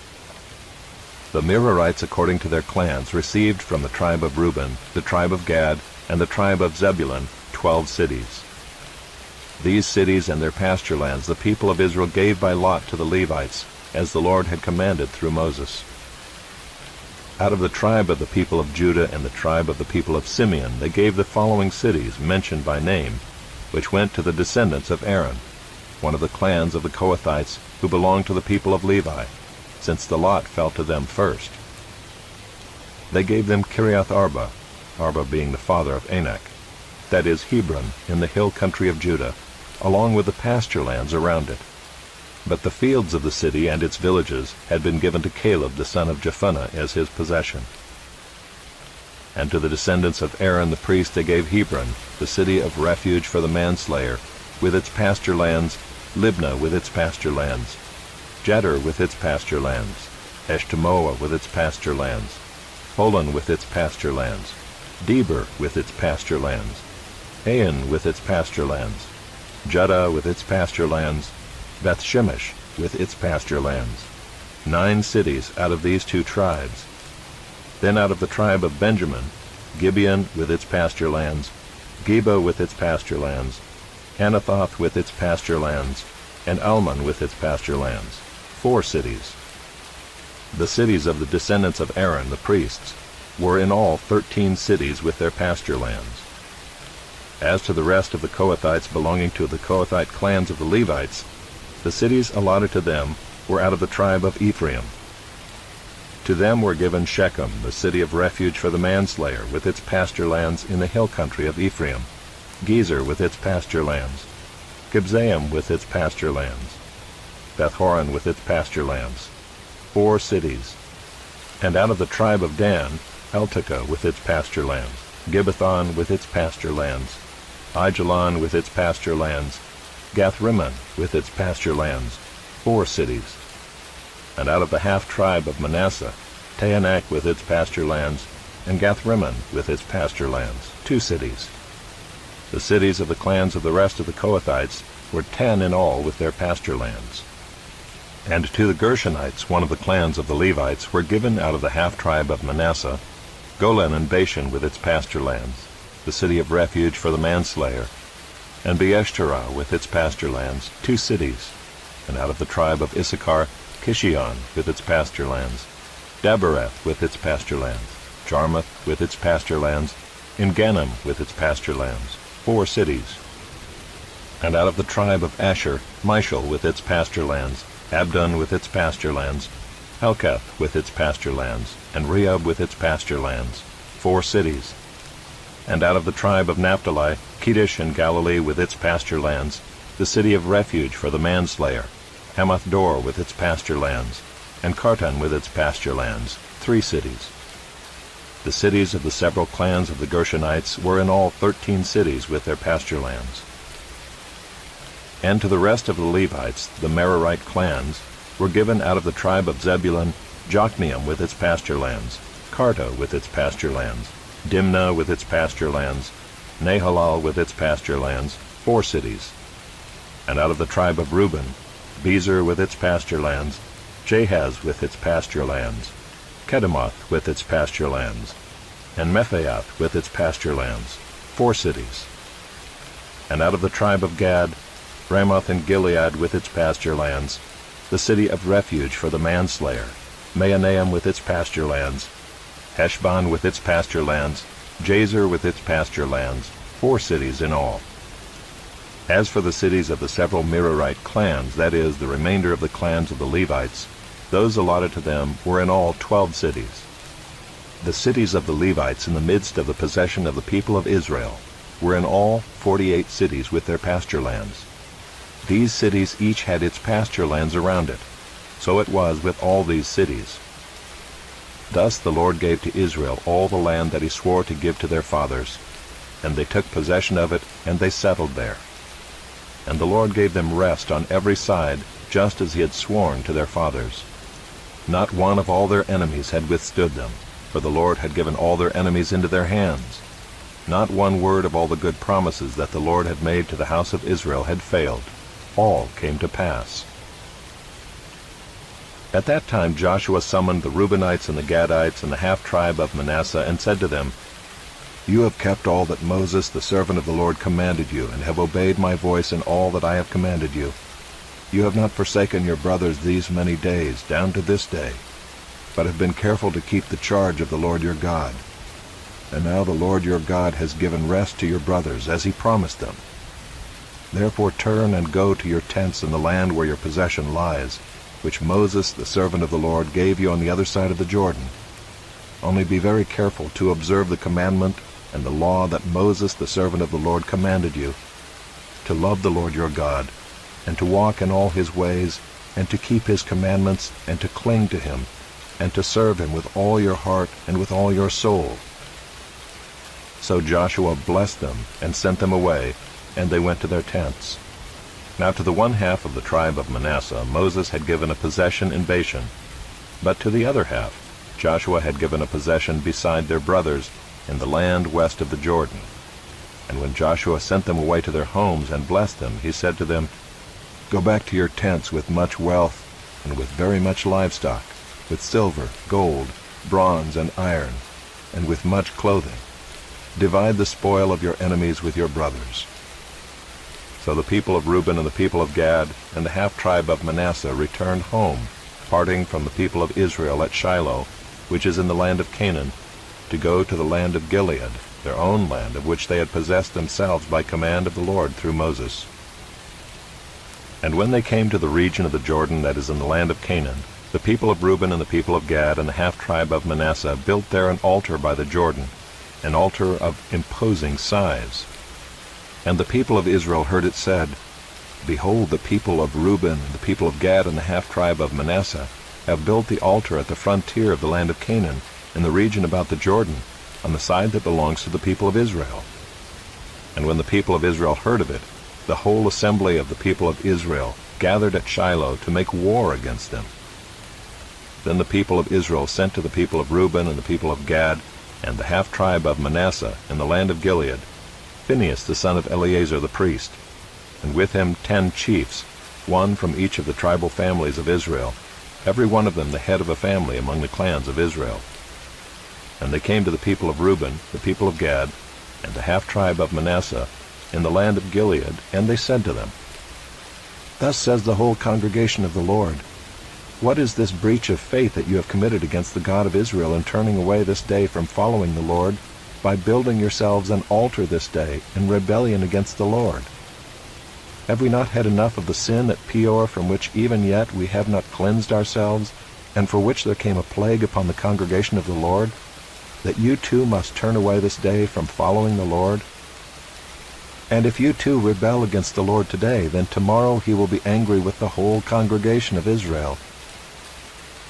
The Merarites according to their clans received from the tribe of Reuben, the tribe of Gad, and the tribe of Zebulun, 12 cities. These cities and their pasture lands the people of Israel gave by lot to the Levites, as the Lord had commanded through Moses. Out of the tribe of the people of Judah and the tribe of the people of Simeon they gave the following cities, mentioned by name, which went to the descendants of Aaron, one of the clans of the Kohathites, who belonged to the people of Levi, since the lot fell to them first. They gave them Kiriath Arba, Arba being the father of Anak, that is Hebron, in the hill country of Judah, along with the pasture lands around it. But the fields of the city and its villages had been given to Caleb the son of Jephunneh as his possession. And to the descendants of Aaron the priest they gave Hebron, the city of refuge for the manslayer, with its pasture lands, Libnah with its pasture lands, Jeter with its pasture lands, Eshtemoa with its pasture lands, Holon with its pasture lands, Deber with its pasture lands, Ain with its pasture lands, Judah with its pasture lands, Beth-Shemesh with its pasture lands, 9 cities out of these 2 tribes. Then out of the tribe of Benjamin, Gibeon with its pasture lands, Geba with its pasture lands, Anathoth with its pasture lands, and Almon with its pasture lands, 4 cities. The cities of the descendants of Aaron the priests were in all 13 cities with their pasture lands. As to the rest of the Kohathites belonging to the Kohathite clans of the Levites, the cities allotted to them were out of the tribe of Ephraim. To them were given Shechem, the city of refuge for the manslayer, with its pasture lands in the hill country of Ephraim, Gezer with its pasture lands, Kibzaim with its pasture lands, Beth-horon with its pasture lands, 4 cities. And out of the tribe of Dan, Eltekeh with its pasture lands, Gibbethon with its pasture lands, Aijalon with its pasture lands, Gath-rimmon with its pasture lands, 4 cities. And out of the half-tribe of Manasseh, Taanach with its pasture lands, and Gath-rimmon with its pasture lands, 2 cities. The cities of the clans of the rest of the Kohathites were 10 in all with their pasture lands. And to the Gershonites, one of the clans of the Levites, were given out of the half-tribe of Manasseh, Golan and Bashan with its pasture lands, the city of refuge for the manslayer, and Beeshterah with its pasture lands, 2 cities. And out of the tribe of Issachar, Kishion with its pasture lands, Dabereth with its pasture lands, Jarmuth with its pasture lands, Engannim with its pasture lands, 4 cities. And out of the tribe of Asher, Mishal with its pasture lands, Abdon with its pasture lands, Helkath with its pasture lands, and Rehob with its pasture lands, 4 cities. And out of the tribe of Naphtali, Kedesh in Galilee with its pasture lands, the city of refuge for the manslayer, Hamath-dor with its pasture lands, and Kartan with its pasture lands, 3 cities. The cities of the several clans of the Gershonites were in all 13 cities with their pasture lands. And to the rest of the Levites, the Merarite clans, were given out of the tribe of Zebulun, Jokneam with its pasture lands, Karta with its pasture lands, Dimnah with its pasture lands, Nahalal with its pasture lands, 4 cities. And out of the tribe of Reuben, Bezer with its pasture lands, Jahaz with its pasture lands, Kedemoth with its pasture lands, and Mephaath with its pasture lands, 4 cities. And out of the tribe of Gad, Ramoth in Gilead with its pasture lands, the city of refuge for the manslayer, Mahanaim with its pasture lands, Heshbon with its pasture lands, Jazer with its pasture lands, 4 cities in all. As for the cities of the several Merarite clans, that is, the remainder of the clans of the Levites, those allotted to them were in all 12 cities. The cities of the Levites in the midst of the possession of the people of Israel were in all 48 cities with their pasture lands. These cities each had its pasture lands around it. So it was with all these cities. Thus the Lord gave to Israel all the land that he swore to give to their fathers, and they took possession of it, and they settled there. and the Lord gave them rest on every side, just as he had sworn to their fathers. Not one of all their enemies had withstood them, for the Lord had given all their enemies into their hands. Not one word of all the good promises that the Lord had made to the house of Israel had failed. All came to pass. At that time Joshua summoned the Reubenites and the Gadites and the half-tribe of Manasseh, and said to them, "You have kept all that Moses the servant of the Lord commanded you, and have obeyed my voice in all that I have commanded you. You have not forsaken your brothers these many days, down to this day, but have been careful to keep the charge of the Lord your God. And now the Lord your God has given rest to your brothers, as he promised them. Therefore turn and go to your tents in the land where your possession lies, which Moses the servant of the Lord gave you on the other side of the Jordan. Only be very careful to observe the commandment and the law that Moses the servant of the Lord commanded you, to love the Lord your God, and to walk in all his ways, and to keep his commandments, and to cling to him, and to serve him with all your heart and with all your soul." So Joshua blessed them and sent them away, and they went to their tents. Now to the one half of the tribe of Manasseh Moses had given a possession in Bashan, but to the other half Joshua had given a possession beside their brothers in the land west of the Jordan. And when Joshua sent them away to their homes and blessed them, he said to them, "Go back to your tents with much wealth and with very much livestock, with silver, gold, bronze, and iron, and with much clothing. Divide the spoil of your enemies with your brothers." So the people of Reuben and the people of Gad and the half-tribe of Manasseh returned home, parting from the people of Israel at Shiloh, which is in the land of Canaan, to go to the land of Gilead, their own land, of which they had possessed themselves by command of the Lord through Moses. And when they came to the region of the Jordan that is in the land of Canaan, the people of Reuben and the people of Gad and the half-tribe of Manasseh built there an altar by the Jordan, an altar of imposing size. And the people of Israel heard it said, "Behold, the people of Reuben and the people of Gad and the half-tribe of Manasseh have built the altar at the frontier of the land of Canaan, in the region about the Jordan, on the side that belongs to the people of Israel." And when the people of Israel heard of it, the whole assembly of the people of Israel gathered at Shiloh to make war against them. Then the people of Israel sent to the people of Reuben and the people of Gad and the half-tribe of Manasseh in the land of Gilead Phinehas the son of Eleazar the priest, and with him 10 chiefs, one from each of the tribal families of Israel, every one of them the head of a family among the clans of Israel. And they came to the people of Reuben, the people of Gad, and the half-tribe of Manasseh in the land of Gilead, and they said to them, "Thus says the whole congregation of the Lord, what is this breach of faith that you have committed against the God of Israel in turning away this day from following the Lord, by building yourselves an altar this day in rebellion against the Lord? Have we not had enough of the sin at Peor, from which even yet we have not cleansed ourselves, and for which there came a plague upon the congregation of the Lord, that you too must turn away this day from following the Lord? And if you too rebel against the Lord today, then tomorrow he will be angry with the whole congregation of Israel.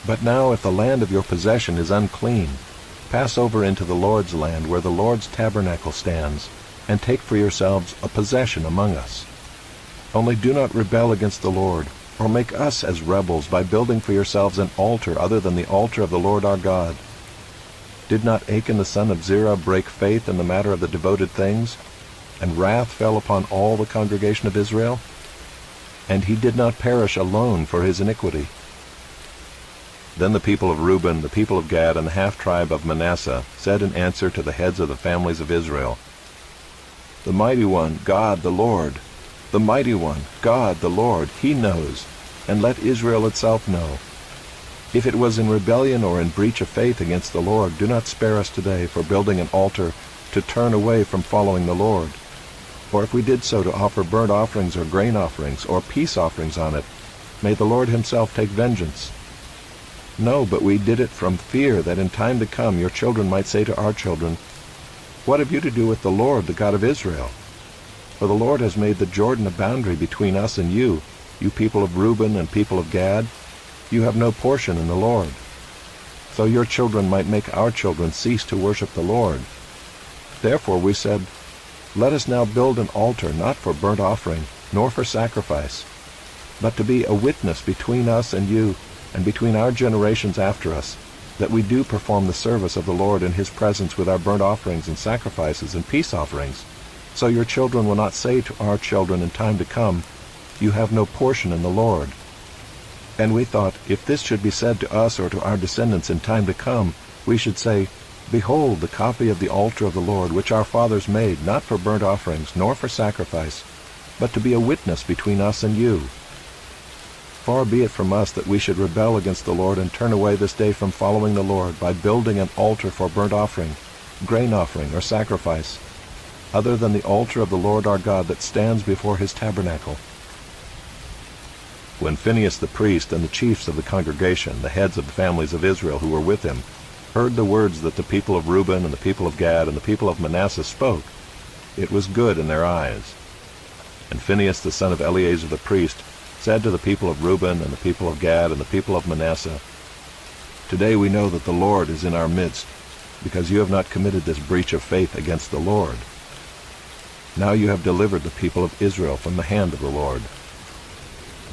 But now if the land of your possession is unclean, pass over into the Lord's land where the Lord's tabernacle stands, and take for yourselves a possession among us. Only do not rebel against the Lord, or make us as rebels by building for yourselves an altar other than the altar of the Lord our God. Did not Achan the son of Zerah break faith in the matter of the devoted things, and wrath fell upon all the congregation of Israel? And he did not perish alone for his iniquity." Then the people of Reuben, the people of Gad, and the half-tribe of Manasseh said in answer to the heads of the families of Israel, "The mighty one, God the Lord, the mighty one, God the Lord, he knows, and let Israel itself know. If it was in rebellion or in breach of faith against the Lord, do not spare us today for building an altar to turn away from following the Lord. For if we did so to offer burnt offerings or grain offerings or peace offerings on it, may the Lord himself take vengeance. No, but we did it from fear that in time to come your children might say to our children, 'What have you to do with the Lord, the God of Israel?' For the Lord has made the Jordan a boundary between us and you, you people of Reuben and people of Gad. You have no portion in the Lord. So your children might make our children cease to worship the Lord. Therefore we said, 'Let us now build an altar not for burnt offering, nor for sacrifice, but to be a witness between us and you, and between our generations after us, that we do perform the service of the Lord in his presence with our burnt offerings and sacrifices and peace offerings. So your children will not say to our children in time to come, you have no portion in the Lord. And we thought, if this should be said to us or to our descendants in time to come, we should say, behold, the copy of the altar of the Lord, which our fathers made, not for burnt offerings, nor for sacrifice, but to be a witness between us and you. Far be it from us that we should rebel against the Lord and turn away this day from following the Lord by building an altar for burnt offering, grain offering, or sacrifice, other than the altar of the Lord our God that stands before his tabernacle. When Phinehas the priest and the chiefs of the congregation, the heads of the families of Israel who were with him, heard the words that the people of Reuben and the people of Gad and the people of Manasseh spoke, it was good in their eyes. And Phinehas the son of Eleazar the priest said to the people of Reuben and the people of Gad and the people of Manasseh, today we know that the Lord is in our midst, because you have not committed this breach of faith against the Lord. Now you have delivered the people of Israel from the hand of the Lord.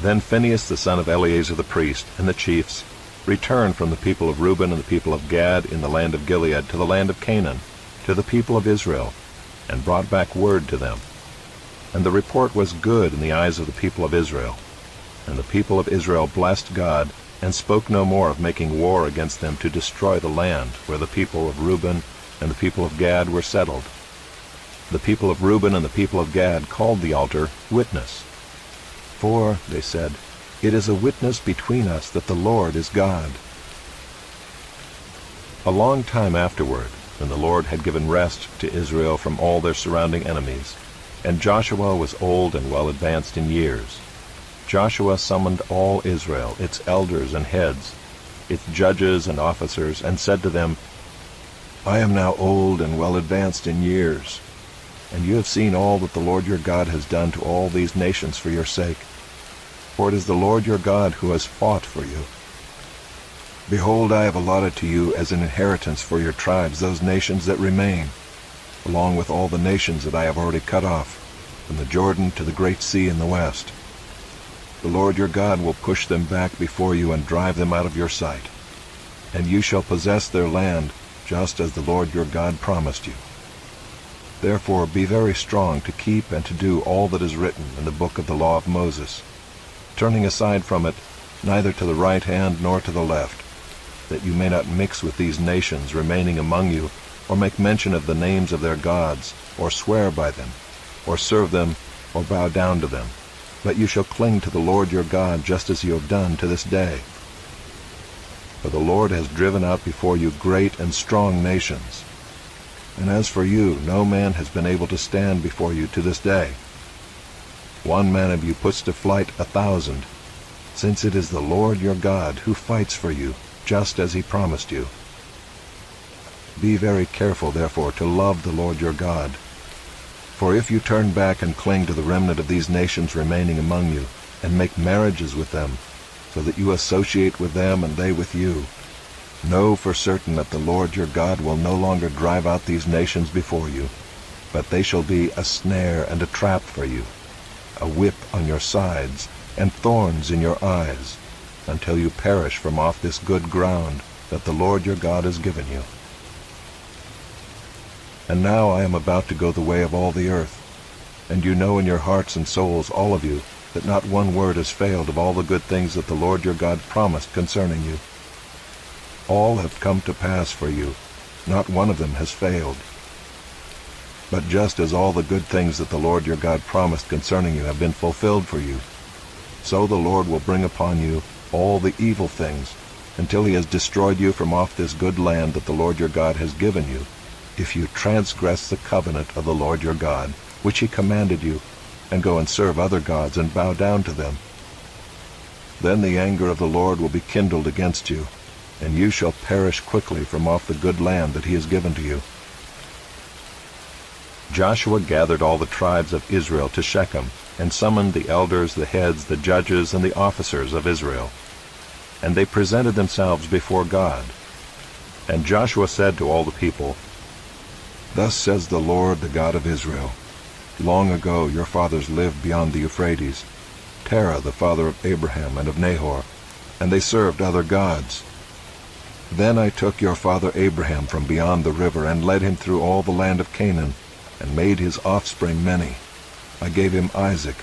Then Phinehas the son of Eleazar the priest and the chiefs returned from the people of Reuben and the people of Gad in the land of Gilead to the land of Canaan, to the people of Israel, and brought back word to them. And the report was good in the eyes of the people of Israel. And the people of Israel blessed God, and spoke no more of making war against them to destroy the land where the people of Reuben and the people of Gad were settled. The people of Reuben and the people of Gad called the altar Witness. For, they said, it is a witness between us that the Lord is God. A long time afterward, when the Lord had given rest to Israel from all their surrounding enemies, and Joshua was old and well advanced in years, Joshua summoned all Israel, its elders and heads, its judges and officers, and said to them, I am now old and well advanced in years, and you have seen all that the Lord your God has done to all these nations for your sake. For it is the Lord your God who has fought for you. Behold, I have allotted to you as an inheritance for your tribes those nations that remain, along with all the nations that I have already cut off, from the Jordan to the great sea in the west. The Lord your God will push them back before you and drive them out of your sight, and you shall possess their land, just as the Lord your God promised you. Therefore be very strong to keep and to do all that is written in the book of the law of Moses, turning aside from it neither to the right hand nor to the left, that you may not mix with these nations remaining among you, or make mention of the names of their gods, or swear by them, or serve them, or bow down to them. But you shall cling to the Lord your God, just as you have done to this day. For the Lord has driven out before you great and strong nations. And as for you, no man has been able to stand before you to this day. One man of you puts to flight 1,000, since it is the Lord your God who fights for you, just as he promised you. Be very careful, therefore, to love the Lord your God. For if you turn back and cling to the remnant of these nations remaining among you, and make marriages with them, so that you associate with them and they with you, know for certain that the Lord your God will no longer drive out these nations before you, but they shall be a snare and a trap for you, a whip on your sides, and thorns in your eyes, until you perish from off this good ground that the Lord your God has given you. And now I am about to go the way of all the earth, and you know in your hearts and souls, all of you, that not one word has failed of all the good things that the Lord your God promised concerning you. All have come to pass for you, not one of them has failed. But just as all the good things that the Lord your God promised concerning you have been fulfilled for you, so the Lord will bring upon you all the evil things, until he has destroyed you from off this good land that the Lord your God has given you, if you transgress the covenant of the Lord your God, which he commanded you, and go and serve other gods and bow down to them. Then the anger of the Lord will be kindled against you, and you shall perish quickly from off the good land that he has given to you. Joshua gathered all the tribes of Israel to Shechem, and summoned the elders, the heads, the judges, and the officers of Israel. And they presented themselves before God. And Joshua said to all the people, Thus says the Lord, the God of Israel, Long ago your fathers lived beyond the Euphrates, Terah the father of Abraham and of Nahor, and they served other gods. Then I took your father Abraham from beyond the river and led him through all the land of Canaan, and made his offspring many. I gave him Isaac,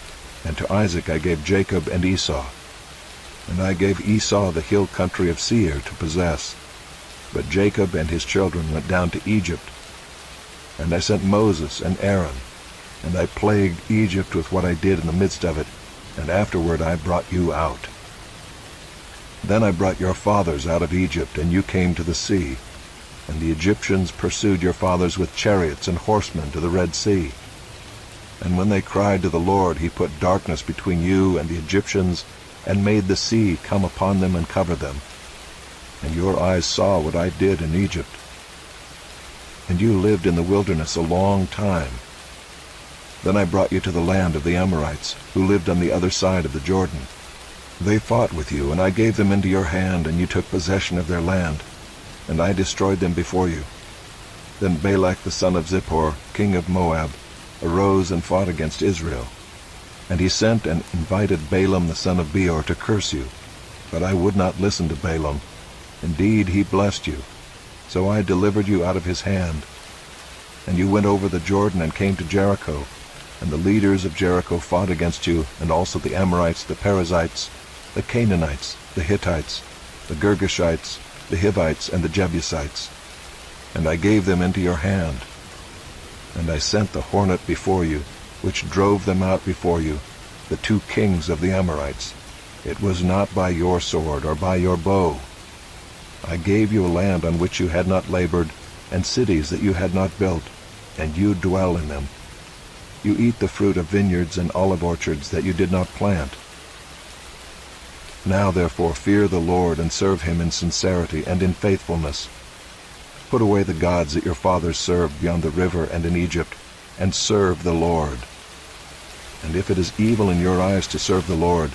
and to Isaac I gave Jacob and Esau. And I gave Esau the hill country of Seir to possess. But Jacob and his children went down to Egypt. And I sent Moses and Aaron, and I plagued Egypt with what I did in the midst of it, and afterward I brought you out. Then I brought your fathers out of Egypt, and you came to the sea, and the Egyptians pursued your fathers with chariots and horsemen to the Red Sea. And when they cried to the Lord, he put darkness between you and the Egyptians, and made the sea come upon them and cover them. And your eyes saw what I did in Egypt. And you lived in the wilderness a long time. Then I brought you to the land of the Amorites, who lived on the other side of the Jordan. They fought with you, and I gave them into your hand, and you took possession of their land, and I destroyed them before you. Then Balak the son of Zippor, king of Moab, arose and fought against Israel. And he sent and invited Balaam the son of Beor to curse you. But I would not listen to Balaam. Indeed, he blessed you. So I delivered you out of his hand. And you went over the Jordan and came to Jericho. And the leaders of Jericho fought against you, and also the Amorites, the Perizzites, the Canaanites, the Hittites, the Girgashites, the Hivites, and the Jebusites. And I gave them into your hand. And I sent the hornet before you, which drove them out before you, the 2 kings of the Amorites. It was not by your sword or by your bow. I gave you a land on which you had not labored, and cities that you had not built, and you dwell in them. You eat the fruit of vineyards and olive orchards that you did not plant. Now therefore fear the Lord, and serve him in sincerity and in faithfulness. Put away the gods that your fathers served beyond the river and in Egypt, and serve the Lord. And if it is evil in your eyes to serve the Lord,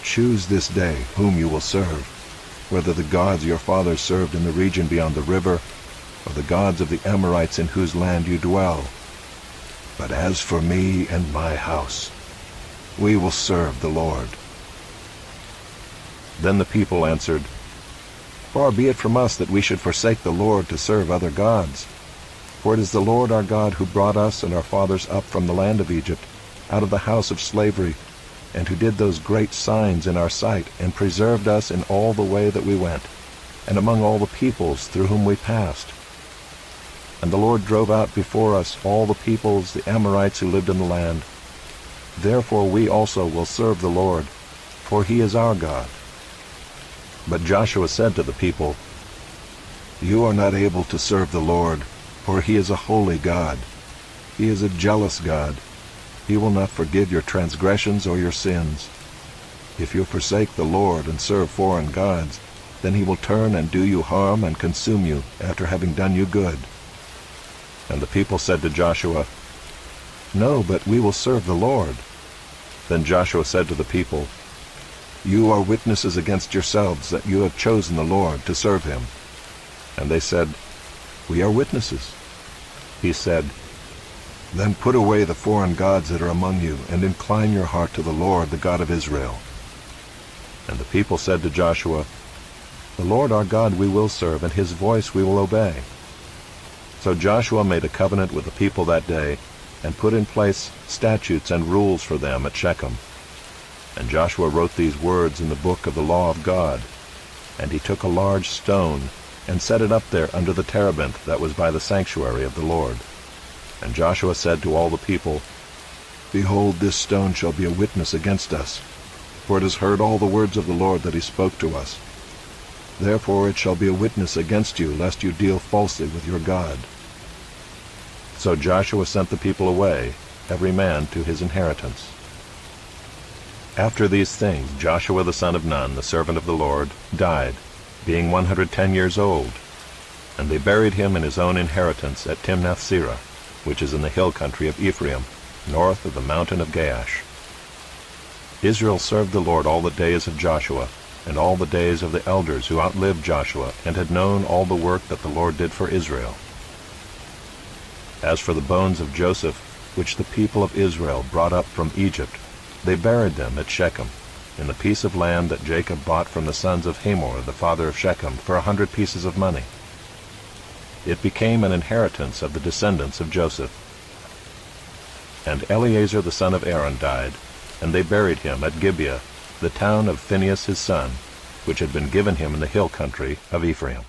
choose this day whom you will serve, whether the gods your fathers served in the region beyond the river, or the gods of the Amorites in whose land you dwell. But as for me and my house, we will serve the Lord." Then the people answered, "Far be it from us that we should forsake the Lord to serve other gods. For it is the Lord our God who brought us and our fathers up from the land of Egypt, out of the house of slavery, and who did those great signs in our sight, and preserved us in all the way that we went, and among all the peoples through whom we passed. And the Lord drove out before us all the peoples, the Amorites who lived in the land. Therefore we also will serve the Lord, for he is our God." But Joshua said to the people, "You are not able to serve the Lord, for he is a holy God. He is a jealous God. He will not forgive your transgressions or your sins. If you forsake the Lord and serve foreign gods, then he will turn and do you harm and consume you after having done you good." And the people said to Joshua, "No, but we will serve the Lord." Then Joshua said to the people, "You are witnesses against yourselves that you have chosen the Lord to serve him." And they said, "We are witnesses." He said, "Then put away the foreign gods that are among you, and incline your heart to the Lord, the God of Israel." And the people said to Joshua, "The Lord our God we will serve, and his voice we will obey." So Joshua made a covenant with the people that day, and put in place statutes and rules for them at Shechem. And Joshua wrote these words in the book of the law of God. And he took a large stone, and set it up there under the terebinth that was by the sanctuary of the Lord. And Joshua said to all the people, "Behold, this stone shall be a witness against us, for it has heard all the words of the Lord that he spoke to us. Therefore it shall be a witness against you, lest you deal falsely with your God." So Joshua sent the people away, every man to his inheritance. After these things Joshua the son of Nun, the servant of the Lord, died, being 110 years old. And they buried him in his own inheritance at Timnath-Serah, which is in the hill country of Ephraim, north of the mountain of Gaash. Israel served the Lord all the days of Joshua, and all the days of the elders who outlived Joshua, and had known all the work that the Lord did for Israel. As for the bones of Joseph, which the people of Israel brought up from Egypt, they buried them at Shechem, in the piece of land that Jacob bought from the sons of Hamor, the father of Shechem, for 100 pieces of money. It became an inheritance of the descendants of Joseph. And Eleazar the son of Aaron died, and they buried him at Gibeah, the town of Phinehas his son, which had been given him in the hill country of Ephraim.